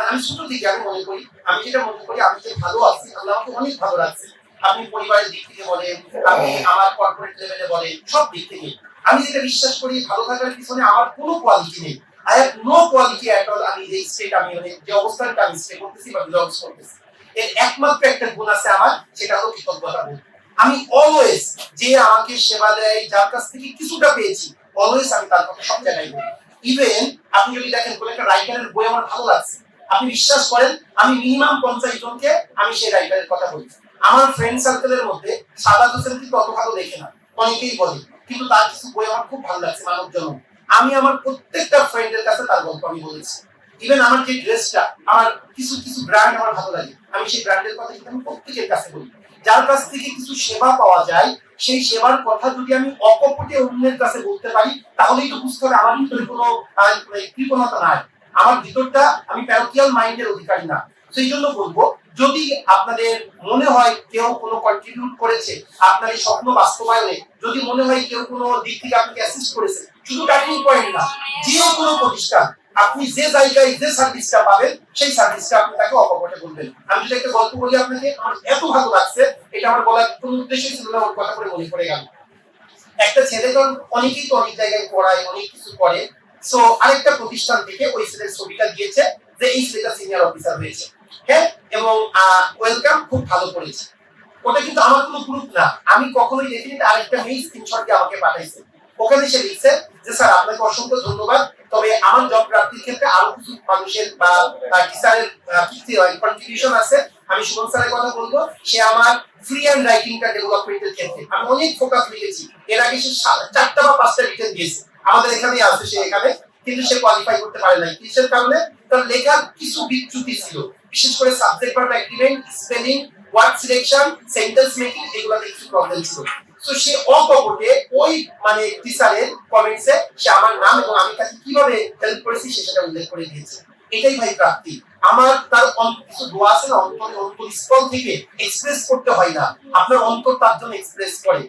আমি ছোট থেকে আমি মনে করি, আমি যেটা মনে করি, আমি যে ভালো আছি, আল্লাহ আমাকে অনেক ভালো রাখছে। আপনি পরিবারের দিক থেকে বলেন, আপনি আমার কর্পোরেট লেভেলে বলেন, সব দিক থেকে আমি যেটা বিশ্বাস করি, ভালো থাকার পিছনে আমার কোনো কোয়ালিটি নেই। I have no quality at all. আমি যে স্টেট, আমি মানে যে অবস্থানটা আমি স্টে করতেছি বা বিলংস করতেছি, এর একমাত্র একটা গুণ আছে আমার, সেটা হলো কৃতজ্ঞতা বোধ। আমি অলওয়েজ, যে আমাকে সেবা দেয়, যার কাছ থেকে কিছুটা পেয়েছি, অলওয়েজ আমি তার কথা সব জায়গায় বলি। ইভেন আপনি যদি দেখেন কোন একটা রাইটারের বই আমার ভালো লাগছে, আপনি বিশ্বাস করেন আমি মিনিমাম 50 জনকে আমি সেই রাইটারের কথা বলি। আমার ফ্রেন্ড সার্কেলের মধ্যে সাদাত হোসেন কিন্তু অত ভালো লেখে না, অনেকেই বলে, কিন্তু তার কিছু বই আমার খুব ভালো লাগছে, মানব জনম। আমি আমার প্রত্যেকটা ফ্রেন্ডের কাছে তার গল্প আমি বলেছি। ইভেন আমার যে ড্রেসটা, আমার কিছু কিছু ব্র্যান্ড আমার ভালো লাগে, আমি সেই ব্র্যান্ডের কথা কিন্তু আমি প্রত্যেকের কাছে বলি। যার কাছ থেকে কিছু সেবা পাওয়া যায়, সেই সেবার কথা যদি আমি অকপটে অন্যের কাছে বলতে পারি, তাহলেই তো বুঝতে হবে আমার ভিতরে কোনো কৃপণতা নাই, আমার ভিতরটা আমি প্যারোকিয়াল মাইন্ডের অধিকারী না। সেই জন্য বলবো, যদি আপনাদের মনে হয় কেউ কোনো কন্ট্রিবিউট করেছে আপনার এই স্বপ্ন বাস্তবায়নে, যদি মনে হয় কেউ কোনো দিক থেকে আপনাকে অ্যাসিস্ট করেছে, শুধু টার্নিং পয়েন্ট না, যে কোনো প্রতিষ্ঠান, আপনি যে জায়গায় যে সার্ভিসটা পাবেন, সেই সার্ভিসটা আপনি তাকে অকপটে বলবেন। আমি যদি একটা গল্প বলি আপনাকে, আমার এত ভালো লাগছে, এটা আমার বলার কোনো উদ্দেশ্যই ছিল না, ওর কথা করে মনে পড়ে গেল। একটা ছেলে যখন অনেকেই তো অনেক জায়গায় পড়ায়, অনেক কিছু করে, সো আরেকটা প্রতিষ্ঠান থেকে ওই ছেলের ছবিটা দিয়েছে যে এই ছেলেটা সিনিয়র অফিসার হয়েছে, হ্যাঁ, এবং ওয়েলকাম, খুব ভালো করেছে। ওটা কিন্তু আমার কোনো গ্রুপ না, আমি কখনোই দেখিনি। আরেকটা মেয়ে স্ক্রিনশট দিয়ে আমাকে পাঠাইছে, ওখানে সে লিখছে যে স্যার আপনাকে অসংখ্য ধন্যবাদ, তবে আমার জব প্রাপ্তির ক্ষেত্রে আরো কিছু মানুষের বা টিচারের কন্ট্রিবিউশন আছে। আমি সুমন স্যারের কথা বলবো, সে আমার ফ্রি হ্যান্ড রাইটিংটা ডেভেলপমেন্টের ক্ষেত্রে আমি অনেক ফোকাস লিখেছি। এর আগে সে 4টা বা 5টা রিটেন দিয়েছে, আমাদের এখানেই আছে সে এখানে, কিন্তু সে কোয়ালিফাই করতে পারে নাই। কিসের কারণে? তার লেখার কিছু বিচ্যুতি ছিল, বিশেষ করে subject verb agreement, spelling, word selection, sentence making, এগুলোতে কিছু প্রবলেম ছিল। সো সে অকপটে ওই মানে টিচারের কমেন্টসে সে আমার নাম এবং আমি তাকে কিভাবে হেল্প করেছি সেটা উল্লেখ করে দিয়েছে। এটাই ভাই প্রাপ্তি। আমার তার কিছু দোয়া আছে না, অন্তরস্থল থেকে এক্সপ্রেস করতে হয় না, আপনার অন্তর তার জন্য এক্সপ্রেস করে।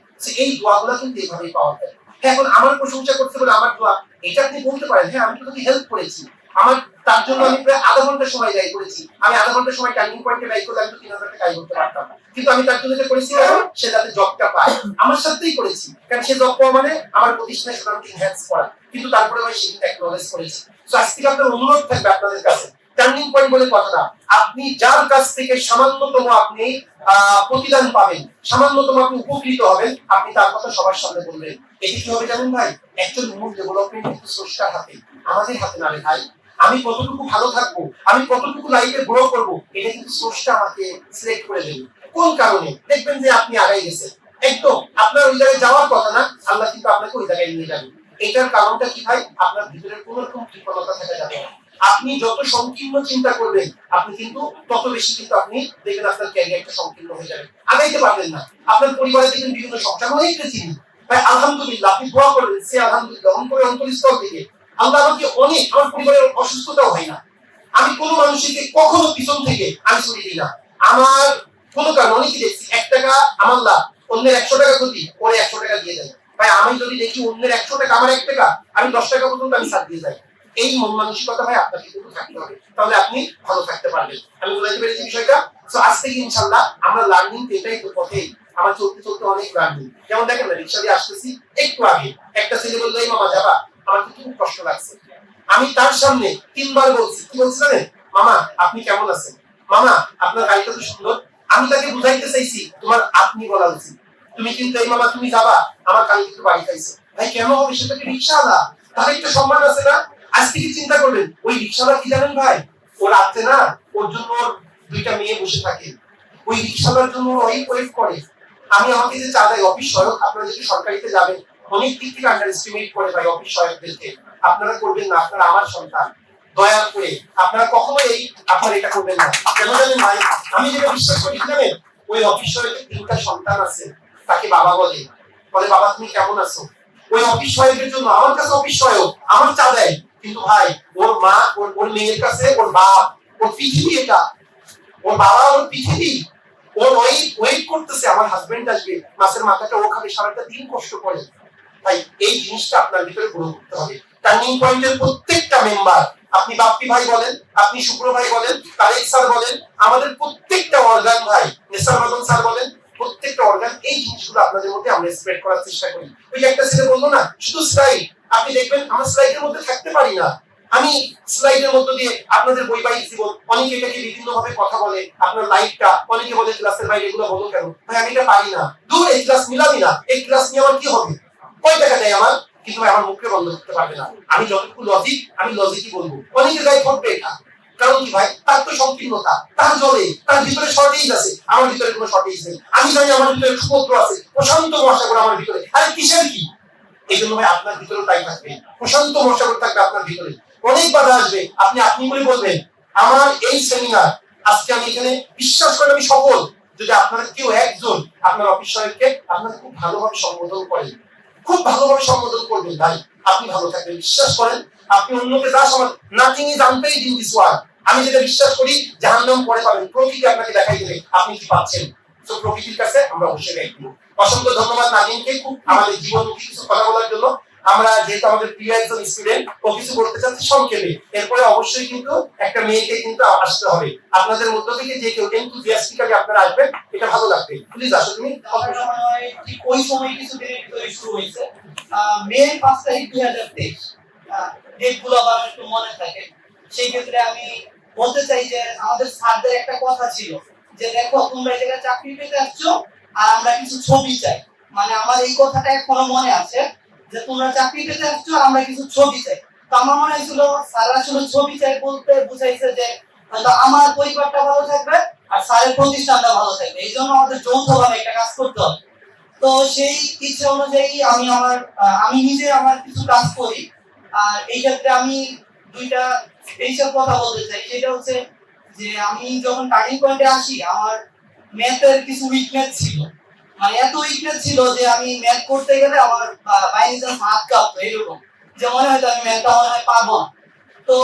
এই দোয়াগুলো কিন্তু এইভাবেই পাওয়া যায়। এখন আমার প্রশংসা করতে বলে আমার দোয়া, এটা আপনি বলতে পারেন, হ্যাঁ আমি তো তোকে হেল্প করেছি, আমার তার জন্য আমি প্রায় আধা ঘন্টা সময় ব্যয় করেছি। আমি আধা ঘন্টা সময় টার্নিং পয়েন্টে ব্যয় করলে আমি তো 3000 টাকা আয় করতে পারতাম, কিন্তু আমি তার জন্য করেছি সে যাতে জবটা পায়, আমার সাথেই করেছি, কারণ সে জব পাওয়া মানে আমার প্রতিষ্ঠানের সুনামকে এনহ্যান্স করা। কিন্তু তারপরে আমি সেটা অ্যাকনলেজ করেছি। সো আজ থেকে আপনার অনুরোধ থাকবে আপনাদের কাছে, টার্নিং পয়েন্ট বলে কথা না, আপনি যার কাছ থেকে সামান্যতম আপনি প্রতিদান পাবেন, সামান্যতম আপনি উপকৃত হবেন, আপনি তার কথা সবার সামনে বলবেন। এটি কি হবে জানেন ভাই? একজন মূল ডেভেলপমেন্ট কিন্তু স্রষ্টার হাতে, আমাদের হাতে না রে ভাই। আমি কতটুকু ভালো থাকবো, আমি কতটুকু লাইফে গ্রো করবো, এটা কিন্তু স্রষ্টা আমাকে সিলেক্ট করে দেবে। কোন কারণে? দেখবেন যে আপনি আগাই গেছেন, একদম আপনার ওই জায়গায় যাওয়ার কথা না, আল্লাহ কিন্তু আপনাকে ওই জায়গায় নিয়ে যাবে। এটার কারণটা কি ভাই? আপনার ভিতরে কোন রকম কৃপণতা থাকা যাবে না। আপনি যত সংকীর্ণ চিন্তা করবেন, আপনি কিন্তু তত বেশি কিন্তু আপনি দেখবেন আপনার ক্যারিয়ারটা সংকীর্ণ হয়ে যাবে, আগাইতে পারবেন না। আপনার পরিবারে দেখবেন বিভিন্ন সমস্যা, অনেকটা চিনি ভাই, আলহামদুলিল্লাহ আপনি দোয়া করবেন, সে আলহামদুলিল্লাহ অন্তরে অন্তরস্থল থেকে আল্লাহ আমাকে অনেক, আমার পরিবারের অসুস্থতাও হয় না, আমি কোনো মানুষকে কখনো পিছন থেকে আমি সরিয়ে দিই না। আমার কোনো কারণ অনেকে দেখছি 1 টাকা আমার লাভ, অন্যের 100 টাকা ক্ষতি, ওরে 100 টাকা দিয়ে দেয়। ভাই আমি যদি দেখি অন্যের 100 টাকা আমার 1 টাকা, আমি 10 টাকা পর্যন্ত আমি ছাড় দিয়ে যাই। এই মন মানসিকতা ভাই আপনাকে কিন্তু থাকতে হবে, তাহলে আপনি ভালো থাকতে পারবেন। আমি বুঝাইতে পেরেছি বিষয়টা। তো আজ থেকে ইনশাল্লাহ আমরা লার্নিং এটাই তো পথেই আমার চলতে চলতে অনেক লার্নিং। যেমন দেখেন না, রিক্সা দিয়ে আসতেছি, একটু আগে একটা ছেলে বললো এই মামা যাবা, আমার কিন্তু খুব কষ্ট লাগছে। আমি তার সামনে 3 বার বলছি, কি বলছি জানেন, মামা আপনি কেমন আছেন, মামা আপনার গাড়িটা তো সুন্দর। আমি তাকে বুঝাইতে চাইছি তোমার আপনি বলা উচিত, তুমি কিন্তু এই মামা তুমি যাবা, আমার কালকে একটু বাড়ি খাইছে। ভাই কেন হবে, সেটা কি রিক্সাওয়ালা, তার একটু সম্মান আছে না? আজ থেকে চিন্তা করবেন, ওই রিক্সাওয়ালা কি জানেন ভাই, ও রাতে না ওর জন্য ওর 2টা মেয়ে বসে থাকে, ওই রিক্সাওয়ালার জন্য ওয়েট করে। আমি আমাকে যে চা দেয় অফিস সহায়ক, আপনারা যদি সরকারিতে যাবেন অনেক দিক থেকে আন্ডার এস্টিমেট করে ভাই অফিস সহায়কদেরকে, আপনারা করবেন না, আপনারা আমার সন্তান, দয়া করে আপনারা কখনো আপনারা এটা করবেন না। কেন জানেন ভাই, আমি যেটা বিশ্বাস করি জানেন, ওই অফিস সহায়কের 3টা সন্তান আছে, তাকে বাবা বলে, বাবা তুমি কেমন আছো। ওই অফিস সহায়কের জন্য আমার কাছে অফিস সহায়ক আমার চা দেয়, কিন্তু ভাই ওর মা ওর মেয়ের কাছে ওর বাপ, ওর পৃথিবী, এটা ওর বাবা ওর পৃথিবী, ওর ওয়েট করতেছে আমার হাজবেন্ড আসবে, মাছের মাথাটা ও খাবে, সারাটা দিন কষ্ট করে। ভাই এই জিনিসটা আপনার ভিতরে গ্রহণ করতে হবে। টার্নিং পয়েন্টের প্রত্যেকটা মেম্বার, আপনি বাপ্পি ভাই বলেন, আপনি শুক্র ভাই বলেন, তারেক স্যার বলেন, আমাদের প্রত্যেকটা অর্গান ভাই, নেসার মাদন স্যার বলেন, প্রত্যেকটা অর্গান এই জিনিসগুলো আপনাদের মধ্যে আমরা স্প্রেড করার চেষ্টা করি। ওই যে একটা ছেলে বললো না শুধু স্লাইড, আপনি দেখবেন আমার স্লাইডের মধ্যে থাকতে পারি না, আমি স্লাইডের মধ্য দিয়ে আপনাদের বৈবাহিক জীবন, অনেকে এটাকে বিভিন্ন ভাবে কথা বলে, আপনার লাইফটা, অনেকে বলে ক্লাসের বাইরে এগুলো বলো কেন, ভাই আমি এটা পারি না, দূর এই ক্লাস মিলাবি না, এই ক্লাস নিয়ে আমার কি হবে, কয় টাকা দেয় আমার, কিন্তু আমার মুখে বন্ধ করতে পারবে না। আমি যতটুকু লজিক, আমি লজিকই বলবো, অনেকের গায়ে ঘটবে এটা, কারণ কি ভাই, তার তো সংকীর্ণতা, তার জলে, তার ভিতরে শর্টেজ আছে, আমার ভিতরে কোনো শর্টেজ নেই, আমি জানি আমার ভিতরে সমুদ্র আছে, প্রশান্ত মহাসাগর আমার ভিতরে, আরে কিসের কি, এই জন্য ভাই আপনার ভিতরেও তাই থাকবে, প্রশান্ত মহাসাগর থাকবে আপনার ভিতরে, অনেক বাধা আসবে, আপনি বলে বলবেন আমার এই সেমিনার আজকে আমি এখানে বিশ্বাস করে আমি সফল, যদি আপনারা কেউ একজন আপনার অফিস সহায়ককে আপনারা খুব ভালোভাবে সম্বোধন করেন, খুব ভালোভাবে সম্বোধন করবেন, ভাই আপনি ভালো থাকবেন, বিশ্বাস করেন আপনি অন্যকে যা সমান, nothing is unpaid in this world. আমি যেটা বিশ্বাস করি জাহান্নাম পরে পাবেন, প্রকৃতি আপনাকে দেখাই দেবে আপনি কি পাচ্ছেন। তো প্রকৃতির কাছে আমরা অবশ্যই দেখব। অসংখ্য ধন্যবাদ নাজিমকে খুব আমাদের জীবনমুখী কিছু কথা বলার জন্য। আমরা যেহেতু আমাদের প্রিয় একজন স্টুডেন্ট, ও কিছু করতে চাচ্ছি সংক্ষেপে, এরপরে অবশ্যই কিন্তু একটা মেয়েকে কিন্তু আসতে হবে, আপনাদের মধ্য থেকে যে কেউ এনথুজিয়াস্টিক্যালি আপনারা আসবেন, এটা ভালো লাগবে, প্লিজ আসো তুমি। ঠিক ওই সময় কিছুদিনের ভিতরে শুরু হয়েছে, মে 5 তারিখ 2023, ডেটগুলো আবার একটু মনে থাকে। সেই ক্ষেত্রে আমি বলতে চাই যে আমাদের স্যারদের একটা কথা ছিল যে দেখো তোমরা এই জায়গায় চাকরি পেতে আসছো আর আমরা কিছু ছবি চাই, মানে আমার এই কথাটা এখনো মনে আছে যে তোমরা চাকরি পেতে আসছো আর আমরা কিছু ছবি চাই। তো আমার মনে হয়েছিল স্যাররা আসলে ছবি চাই বলতে বুঝাইছে যে আমার পরিবারটা ভালো থাকবে আর স্যারের প্রতিষ্ঠানটা ভালো থাকবে, এই জন্য আমাদের যৌথভাবে একটা কাজ করতে হবে। তো সেই ইচ্ছে অনুযায়ী আমি নিজে আমার কিছু কাজ করি। আর এই ক্ষেত্রে আমি 2টা স্পেশাল কথা বলতে চাই, সেটা হচ্ছে যে আমি যখন টার্নিং পয়েন্টে আসি আমার ম্যাথের কিছু উইকনেস ছিল, মানে এত উইকনেস ছিল যে আমি ম্যাথ করতে গেলে আমার বাইরে যা হাত কাঁপতো, এরকম যে মনে হয়তো আমি ম্যাথটা মনে হয় পারবো না। তো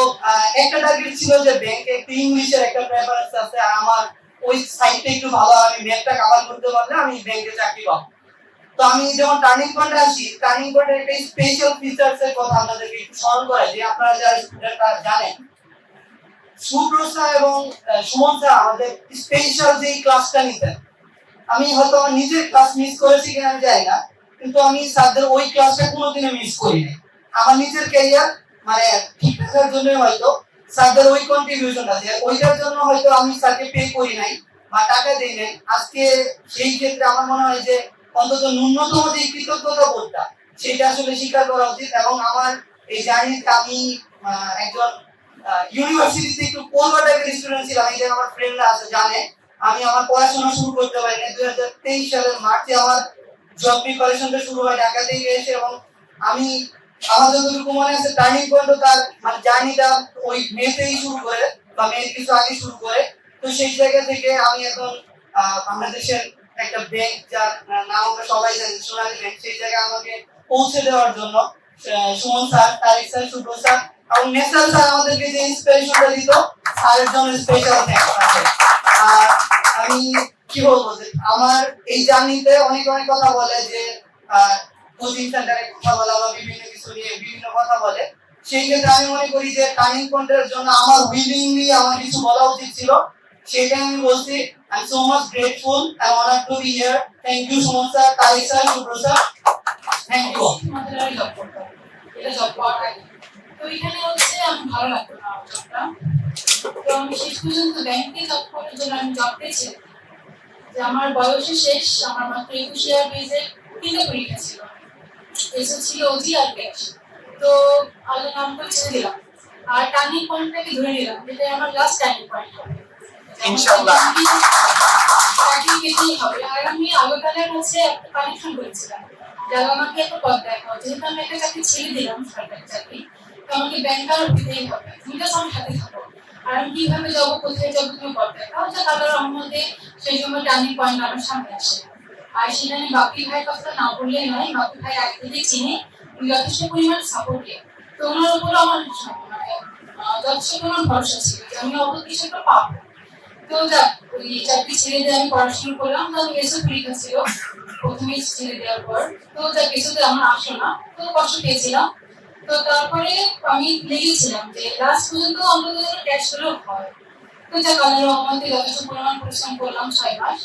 একটা টার্গেট ছিল যে ব্যাংকে একটু ইংলিশের একটা প্রেফারেন্স আছে, আর আমার ওই সাইডটা একটু ভালো, আমি ম্যাথটা কভার করতে পারলে আমি ব্যাংকে চাকরি পাবো। তো আমি যখন টার্নিং পয়েন্টে আসি, টার্নিং পয়েন্টের একটা স্পেশাল ফিচারস এর কথা আপনাদেরকে একটু স্মরণ করাই যে আপনারা যারা স্টুডেন্টরা জানেন, সুব্রতা এবং সুমন স্যার আমাদের স্পেশাল যে ক্লাসটা নিতেন, আমি হয়তো আমার নিজের ক্লাস মিস করেছি কিনা আমি জানি না, কিন্তু আমি স্যারদের ওই ক্লাসটা কোনোদিনও মিস করি নাই। আমার নিজের ক্যারিয়ার মানে ঠিক রাখার জন্য হয়তো স্যারদের ওই কন্ট্রিবিউশন আছে, ওইটার জন্য হয়তো আমি স্যারকে পে করি নাই বা টাকা দেই নাই। আজকে সেই ক্ষেত্রে আমার মনে হয় যে অন্তত ন্যূনতম যে কৃতজ্ঞতা বোধটা সেটা আসলে স্বীকার করা উচিত। এবং আমার এই জার্নিতে আমি একজন ইউনিভার্সিটিতে একটু পড়ুয়া টাইপের স্টুডেন্ট ছিলাম, এই যে আমার ফ্রেন্ডরা আছে জানে আমি আমার পড়াশোনা শুরু করতে পারিনি। 2023 সালের মার্চে আমার জব প্রিপারেশনটা শুরু হয় ঢাকা থেকে এসে, এবং আমি আমার যতটুকু মনে আছে টার্নিং পয়েন্ট তার মানে জার্নিটা ওই মেতেই শুরু করে বা মেয়ের কিছু আগে শুরু করে। তো সেই জায়গা থেকে আমি এখন বাংলাদেশের একটা ব্যাংক যার নাম আমরা সবাই জানি সোনালী ব্যাংক, সেই জায়গায় আমাকে পৌঁছে দেওয়ার জন্য Suman sir, Tarek sir, Shubhra sir এবং নেসার স্যার আমাদেরকে যে ইন্সপিরেশনটা দিত, স্যারের জন্য স্পেশাল থ্যাঙ্কস আছে। আর আমি কি বলবো যে আমার এই জার্নিতে অনেক কথা বলে যে কোচিং সেন্টারে কথা বলা বা বিভিন্ন কিছু নিয়ে বিভিন্ন কথা বলে, সেই ক্ষেত্রে আমি মনে করি যে টার্নিং পয়েন্টের জন্য আমার উইলিংলি আমার কিছু বলা উচিত ছিল, সেটা আমি বলছি। I am so much grateful, I want to be here. Thank you so much sir, Tariq sir, Shubhra sir, thank you. এটা জব করার আগে তো এখানে হচ্ছে আমি ভালো লাগতো না আমার জবটা। তো আমি শেষ পর্যন্ত ব্যাংকে জব করার জন্য আমি জব পেয়েছি। যে আমার বয়সে শেষ, আমার মাত্র 21 ইয়ার বেজে 3টা পরীক্ষা ছিল, এসে ছিল ওজি আর ক্যাশ। তো আল্লাহ নাম করে ছেড়ে দিলাম আর টার্নিং পয়েন্টটাকে ধরে নিলাম, যেটা আমার লাস্ট টার্নিং পয়েন্ট হবে ইনশাআল্লাহ। চাকরি পেতেই হবে। আর আমি আগরতলার কাছে একটা কানেকশন করেছিলাম, যারা আমাকে একটা পদ দেখাও, যেহেতু আমি একটা চাকরি ছেড়ে দিলাম সরকারি চাকরি, তো আমাকে ব্যাংকার হতেই হবে, তুমি তো আমার সাথে থাকো। আর আমি কিভাবে যাবো, কোথায় যাবো, তুমি পদ দেখাও। যে তাদের মধ্যে সেই সময় টার্নিং পয়েন্ট আমার সামনে আসে। আর সেখানে বাপি ভাইয়ের কথা না বললেই নয়, বাপি ভাই আগে থেকে চিনি, যথেষ্ট পরিমাণ সাপোর্টে। তো ওনার উপর আমার মানে যথেষ্ট পরিমাণ ভরসা ছিল যে আমি অত কিছু একটা পাবো। তো যাক, ওই চাকরি ছেড়ে দিয়ে আমি পড়াশোনা করলাম। তো আমি এসব পরীক্ষা ছিল প্রথমে ছেড়ে দেওয়ার পর। তো যাক, এসবে আমার আসলো না, তো কষ্ট পেয়েছিলাম। তো তারপরে আমি লেগেছিলাম যে লাস্ট পর্যন্ত অন্তত যেন ক্যাশ হলেও হয়। তো যাক, আল্লাহর রহমতে যথেষ্ট পরিমাণ পরিশ্রম করলাম 6 মাস।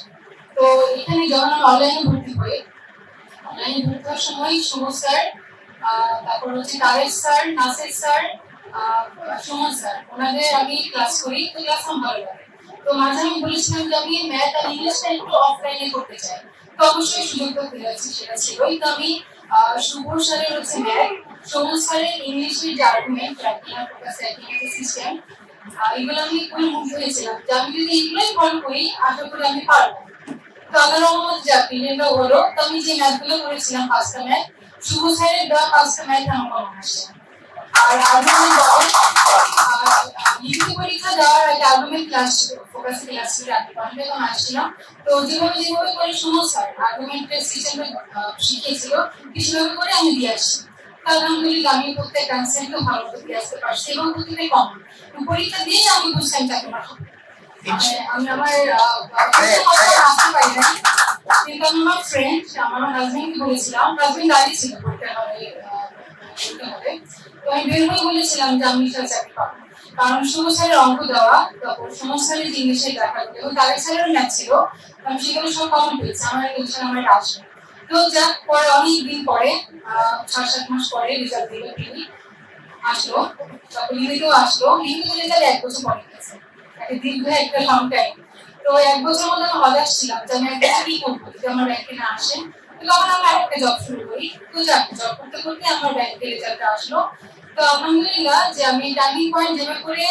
তো এখানে যখন আমি অনলাইনে ভর্তি হই, অনলাইনে ভর্তি হওয়ার সময় শুভ স্যার, তারপর হচ্ছে Tarek sir, Nasir sir, Suman sir, ওনাদের আমি ক্লাস করি। তো ক্লাস আমার ভালো লাগে। তো মাঝে আমি বলেছিলাম যে আমি ম্যাথ আর ইংলিশটা একটু অফলাইনে করতে চাই। তো অবশ্যই সুযোগটা পেয়ে যাচ্ছি, সেটা ছিলই। তো আমি শুভ স্যারের হচ্ছে ম্যাথ, সুমন স্যারের ইংলিশের যে আর্গুমেন্ট, সিস্টেম, এগুলো আমি খুবই মুগ্ধ হয়েছিলাম যে আমি যদি এগুলোই ফলো করি আশা করি আমি পারবো। তো আল্লাহর রহমতে যাক, রিলেটটা হলো। তো আমি যে ম্যাথগুলো করেছিলাম 5টা ম্যাথ, শুভ স্যারের দেওয়া 5টা ম্যাথ আমার কমন আসে। আর আর্গুমেন্ট লিখিত পরীক্ষা দেওয়ার আগে আর্গুমেন্ট ক্লাস ছিল, ফোকাস ক্লাস ছিল, আমি কনফিডেন্ট আসছিলাম। তো যেভাবে করে সুমন স্যার আর্গুমেন্টের সিস্টেমে শিখিয়েছিল, সেভাবে করে আমি দিয়ে আসছি। আলহামদুলিল্লাহ আমি প্রত্যেক আনসারকে ভালো করে দিয়ে আসতে পারছি এবং প্রতিটাই কমন। পরীক্ষা দিয়ে আমি বুঝছি আমি চাকরি পাবো। আমি আমার আসতে পারি না, কিন্তু আমি আমার ফ্রেন্ড, আমার হাজবেন্ডকে বলেছিলাম, হাজবেন্ড দাঁড়িয়ে ছিল পরীক্ষা হলে। তো আমি বের হয়ে বলেছিলাম যে আমি চাকরি পাবো, কারণ শুভ স্যারের অঙ্ক দেওয়া, তারপর সুমন স্যারের ইংলিশের দেখাগুলো এবং তারেক স্যারের ম্যাথ ছিল, আমি সেগুলো সব কমন পেয়েছি। আমার টেনশন আমার এটা আসবে। তো যাক, পরে অনেক দিন পরে 6-7 মাস পরে রেজাল্ট দিল, টিভি আসলো, তারপর লিখিতেও আসলো। লিখিত রেজাল্ট 1 বছর পরে গেছে, একটা দীর্ঘ একটা লং টাইম। তো 1 বছর মধ্যে আমি হতাশ ছিলাম যে আমি একটা কি করবো যদি আমার ব্যাংকে না আসে। তো তখন আমি আরেকটা জব শুরু করি। তো যাক, জব করতে করতে আমার ব্যাংকের রেজাল্টটা আসলো। তো আলহামদুলিল্লাহ যে আমি টার্নিং পয়েন্ট যেভাবে করে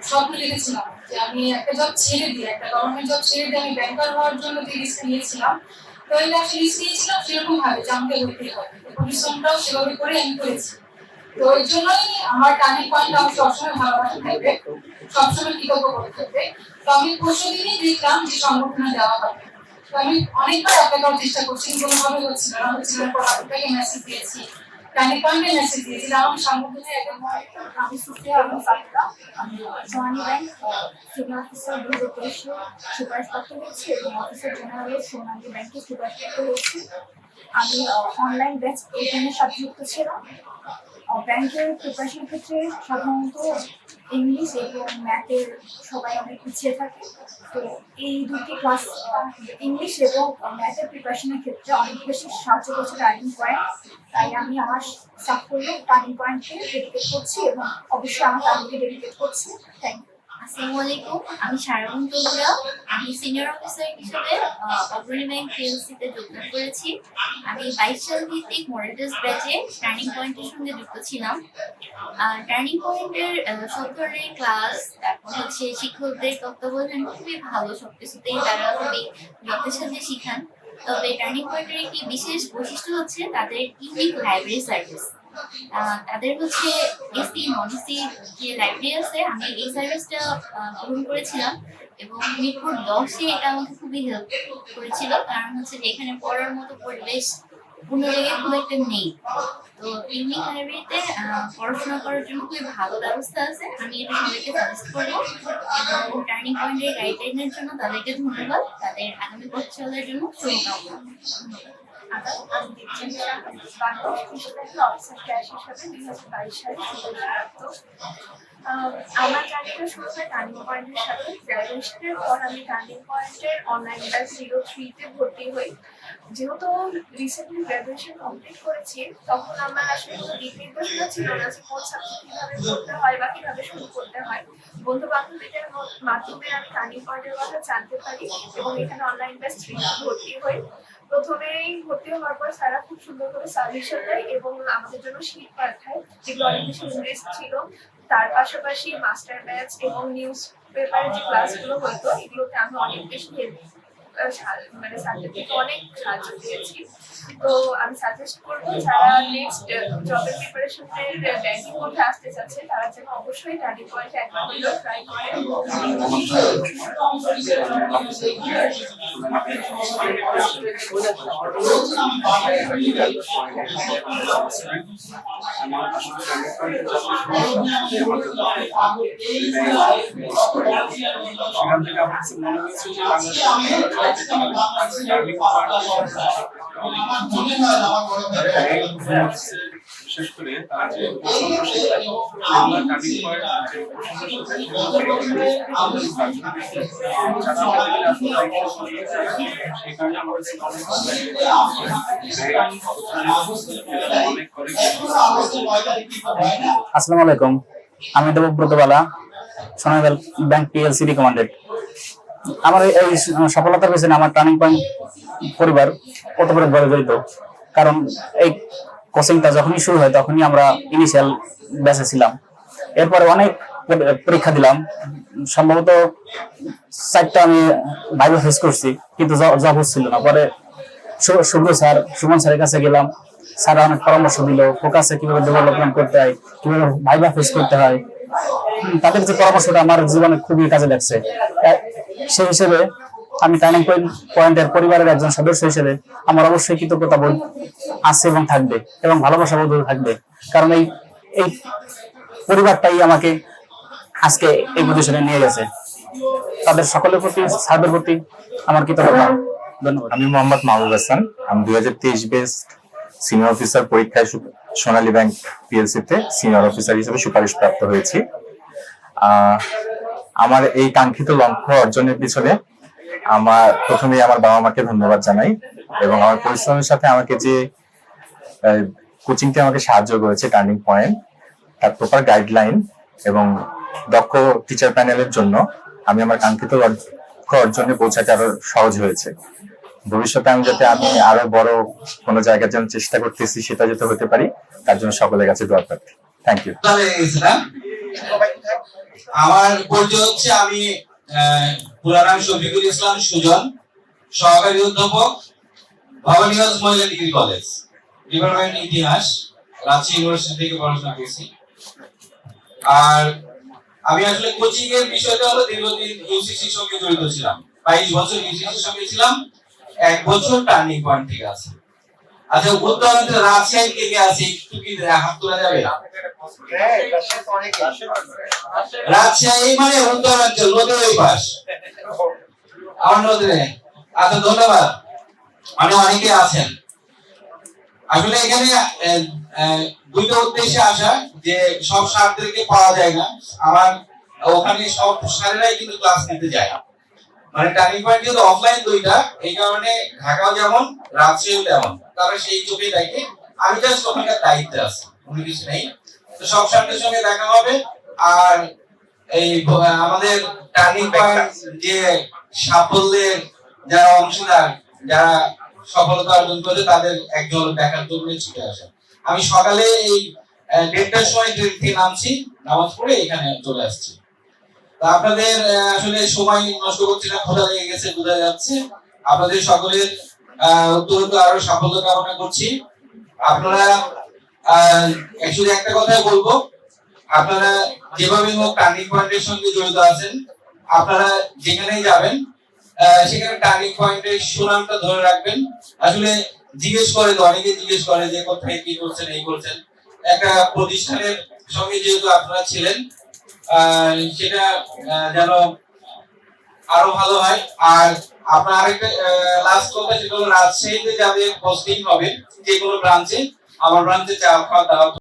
স্বপ্ন দেখেছিলাম যে আমি একটা জব ছেড়ে দিয়ে, একটা গভর্নমেন্ট জব ছেড়ে দিয়ে আমি ব্যাংকার হওয়ার জন্য যে রিস্ক নিয়েছিলাম, তো এটা আসলে রিস্ক নিয়েছিলাম সেরকম ভাবে যে আমাকে হতেই হবে। পরিশ্রমটাও সেভাবে করে আমি করেছি। তো এই জন্যই আমার টার্নিং পয়েন্ট আমার সবসময় ভালোবাসা থাকবে, সবসময় কৃতজ্ঞ করে থাকবে। তো আমি প্রতিদিনই দেখলাম যে সংগঠনে দেওয়া হবে। তো আমি অনেকবার অ্যাপ্লাই করার চেষ্টা করছি, কোনোভাবে হচ্ছিল না। পর আপনাকে মেসেজ দিয়েছি, টার্নিং পয়েন্টে মেসেজ দিয়েছি, আমার সংগঠনে একদম। আমি সুফিয়া আলম সাকিরা, আমি সোনালী ব্যাংক সিনিয়র অফিসার 2023 সুপারিশপ্রাপ্ত হয়েছি এবং অফিসার জেনারেল সোনালী ব্যাংকে সুপারিশপ্রাপ্ত হয়েছি। আমি অনলাইন ব্যাচ এর সাথে যুক্ত ছিলাম। ব্যাংকের প্রিপারেশন ক্ষেত্রে সাধারণত ইংলিশ এবং ম্যাথের সবাই অনেক পিছিয়ে থাকে। তো এই দুটি ক্লাস ইংলিশ এবং ম্যাথের প্রিপারেশনের ক্ষেত্রে অনেক বেশি সাহায্য করছে টার্নিং পয়েন্ট। তাই আমি আমার সাফল্য টার্নিং পয়েন্টকে ডেডিকেট করছি এবং অবশ্যই আমার ফ্যামিলিকে ডেডিকেট করছি। Thank you. আসসালামু আলাইকুম, আমি শারমিন তনুজা। আমি সিনিয়র অফিসার হিসেবে অগ্রণী ব্যাংক পিএলসিতে যোগদান করেছি। আমি 22 সাল ভিত্তিক মডেল টেস্ট ব্যাচে টার্নিং পয়েন্টের সঙ্গে যুক্ত ছিলাম। টার্নিং পয়েন্টের সব ধরনের ক্লাস, তারপর হচ্ছে শিক্ষকদের তত্ত্বাবধান খুবই ভালো, সবকিছুতেই তারা খুবই যত্নের সাথে শিখান। তবে টার্নিং পয়েন্টের একটি বিশেষ বৈশিষ্ট্য হচ্ছে তাদের ইউনিক লাইব্রেরি সার্ভিস। তাদের হচ্ছে এসি নন এসি যে লাইব্রেরি আছে, আমি এই সার্ভিসটা গ্রহণ করেছিলাম এবং মিরপুর 10-এ এটা আমাকে খুবই হেল্প করেছিল, কারণ হচ্ছে যে এখানে পড়ার মতো পরিবেশ অন্য জায়গায় খুব একটা নেই। তো ইউনিক লাইব্রেরিতে পড়াশোনা করার জন্য খুবই ভালো ব্যবস্থা আছে, আমি এটা সবাইকে সাজেস্ট করবো। এবং টার্নিং পয়েন্টের গাইডলাইনের জন্য তাদেরকে ধন্যবাদ, তাদের আগামী পথ চলার জন্য শুভকামনা। আমি বাংলাদেশ কৃষি ব্যাংকের অফিসার ক্যাশ হিসাবে 2022 সালে সুপারিশপ্রাপ্ত। আমার জার্নিটা শুরু হয় টার্নিং পয়েন্টের সাথে। গ্র্যাজুয়েশনের পর আমি টার্নিং পয়েন্টের অনলাইন ব্যাচ 03-তে ভর্তি হই। যেহেতু রিসেন্টলি গ্র্যাজুয়েশন কমপ্লিট করেছি, তখন আমার আসলে কোনো দিক নির্দেশনা ছিল না যে কোন সাবজেক্ট কিভাবে পড়তে হয় বা কিভাবে শুরু করতে হয়। বন্ধু বান্ধবীদের মাধ্যমে আমি টার্নিং পয়েন্টের কথা জানতে পারি এবং এখানে অনলাইন ব্যাচ 3 ভর্তি হই। প্রথমেই ভর্তি হওয়ার পর স্যারা খুব সুন্দর করে সাজেশন দেয় এবং আমাদের জন্য শীট পাঠায়, যেগুলো অনেক বেশি ইংরেজ ছিল। তার পাশাপাশি মাস্টার ব্যাচ এবং নিউজ পেপারের যে ক্লাসগুলো হতো, এগুলোতে আমি অনেক বেশি মানে স্যারদের থেকে অনেক সাহায্য পেয়েছি। তো আমি সাজেস্ট করবো যারা নেক্সট জবের প্রিপারেশনের ব্যাংকিং মধ্যে আসতে চাচ্ছে, তারা যেন অবশ্যই টার্নিং পয়েন্টে একবার হলেও ট্রাই করে। বিশেষ করে তারা যে আসসালামু আলাইকুম, আমি দেবব্রত বালা, সোনালী ব্যাংক পিএলসি রিকমান্ডেড। আমার এই সফলতার পেছনে আমার টার্নিং পয়েন্ট পরিবার ওতপ্রোতভাবে জড়িত। কারণ এই কোচিংটা যখনই শুরু হয় তখনই আমরা ইনিশিয়াল ব্যাচে ছিলাম। এরপরে অনেক পরীক্ষা দিলাম, সম্ভবত 4টা আমি ভাইভা ফেস করছি, কিন্তু জব হচ্ছিল না। পরে শুভ্র স্যার, সুমন স্যারের কাছে গেলাম, স্যার অনেক পরামর্শ দিল ফোকাসে কিভাবে ডেভেলপমেন্ট করতে হয়, কিভাবে ভাইভা ফেস করতে হয়। তাদের যে পরামর্শটা আমার জীবনে খুবই কাজে লাগছে। সেই হিসেবে আমি টার্নিং পয়েন্টের পরিবারের একজন সদস্য হিসেবে আমার অবশ্যই কৃতজ্ঞতা বোধ আছে এবং থাকবে, এবং ভালোবাসা বোধ থাকবে। কারণ এই পরিবারটাই আমাকে আজকে এই পজিশনে নিয়ে গেছে। তাদের সকলের প্রতি, স্যারদের প্রতি আমার কৃতজ্ঞতা। ধন্যবাদ। আমি মোহাম্মদ মাহবুব হাসান। আমি 2023 বেস সিনিয়র অফিসার পরীক্ষায় সোনালী ব্যাংক পিএলসিতে সিনিয়র অফিসার হিসেবে সুপারিশ প্রাপ্ত হয়েছি। আমার এই কাঙ্ক্ষিত লক্ষ্য অর্জনের পিছনে প্রথমেই আমার বাবা মাকে ধন্যবাদ জানাই, এবং আমার পরিশ্রমের সাথে আমাকে যে কোচিংটি আমাকে সাহায্য করেছে টার্নিং পয়েন্ট, তার প্রপার গাইডলাইন এবং দক্ষ টিচার প্যানেলের জন্য আমি আমার কাঙ্ক্ষিত লক্ষ্য অর্জনে পৌঁছাতে আরো সহজ হয়েছে। ভবিষ্যতে আমি আরো বড় কোনো জায়গার জন্য চেষ্টা করতেছি, সেটা যাতে হতে পারি, তার জন্য সকলের কাছে দোয়া প্রার্থী। Thank you. আমার পরিচয় হচ্ছে, আমি পুরা নাম শফিকুল ইসলাম সুজন, সহকারী অধ্যাপক, ভবানীগঞ্জ মহিলা ডিগ্রি কলেজ, ডিপার্টমেন্ট ইতিহাস, রাজশাহী ইউনিভার্সিটি থেকে পড়াশোনা করেছি। আর আমি আসলে কোচিং এর বিষয়টা হলো দীর্ঘদিন ইউসিসির সঙ্গে জড়িত ছিলাম, 22 বছর ইউসিসির সঙ্গে ছিলাম, 1 বছর টার্নিং পয়েন্ট থেকে আছে। আচ্ছা, উত্তরাঞ্চল রাজশাহী কে আছে একটু কি হাত তোলা যাবে? রাজশাহী মানে উত্তরাঞ্চল, নদীর ওই পাশ, আমার নদীর। আচ্ছা, ধন্যবাদ। মানে অনেকে আছেন। আসলে এখানে দুইটা উদ্দেশ্যে আসা, যে সব স্যারদেরকে পাওয়া যায় না। আমার ওখানে সব স্যারেরাই কিন্তু ক্লাস নিতে যায়, মানে টার্নিং পয়েন্ট যেহেতু অফলাইন দুইটা, এই কারণে ঢাকাও যেমন রাজশাহীও তেমন, তারা সেই চোখে দেখে। আমি জাস্ট ওখানকার দায়িত্বে আছি, কোনো কিছু নেই। তো সব স্যারদের সঙ্গে দেখা হবে। আর এই আমাদের টার্নিং পয়েন্ট যে সাফল্যের যারা অংশীদার, যারা সফলতা অর্জন করে, তাদের একজন দেখার জন্য ছুটে আসে। আমি সকালে এই 1:30টার সময় ট্রেন নামছি, নামাজ পড়ে এখানে চলে আসছি। আপনাদের আসলে সময় নষ্ট করছি না, খোঁজা লেগে গেছে বোঝা যাচ্ছে। আপনাদের সকলের উত্তরোত্তর আরো সাফল্য কামনা করছি। আপনারা অ্যাকচুয়ালি একটা কথাই বলবো, আপনারা যেভাবে হোক টার্নিং পয়েন্টের সঙ্গে জড়িত আছেন, আপনারা যেখানেই যাবেন সেখানে টার্নিং পয়েন্টের সুনামটা ধরে রাখবেন। আসলে জিজ্ঞেস করে, তো অনেকে জিজ্ঞেস করে যে কোথায় কি করছেন, এই করছেন। একটা প্রতিষ্ঠানের সঙ্গে যেহেতু আপনারা ছিলেন, সেটা যেন আরো ভালো হয়। আর আপনার আরেকটা লাস্ট কথা, যেটা হলো রাজশাহীতে যাদের পোস্টিং হবে যে কোনো ব্রাঞ্চে, আমার ব্রাঞ্চে চা খাওয়া দাওয়া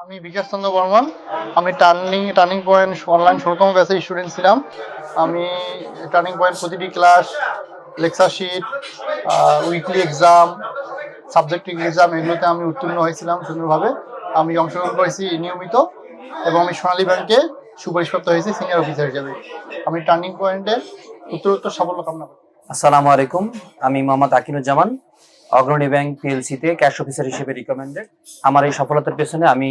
আমি বিকাশ চন্দ্র বর্মন। আমি টার্নিং পয়েন্ট অনলাইন ১৬তম ব্যাচের স্টুডেন্ট ছিলাম। আমি টার্নিং পয়েন্ট প্রতিটি class, lecture sheet, weekly exam, subjective exam এগুলোতে আমি উত্তীর্ণ হয়েছিলাম সুন্দরভাবে। আমি অংশগ্রহণ করেছি নিয়মিত এবং আমি সোনালী ব্যাংকে সুপারিশপ্রাপ্ত হয়েছি সিনিয়র অফিসার হিসেবে। আমি টার্নিং পয়েন্টের উত্তরোত্তর সাফল্য কামনা করি। আসসালামু আলাইকুম, আমি মোহাম্মদ আকিনুজ্জামান, অগ্রণী ব্যাংক পিএলসিতে ক্যাশ অফিসার হিসেবে রিকমেন্ডেড। আমার এই সফলতার পেছনে আমি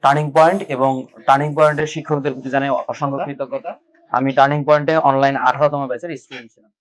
টার্নিং পয়েন্ট এবং টার্নিং পয়েন্টের শিক্ষকদের প্রতি জানাই অসংখ্য কৃতজ্ঞতা। আমি টার্নিং পয়েন্টে অনলাইন 18তম ব্যাচের স্টুডেন্ট ছিলাম।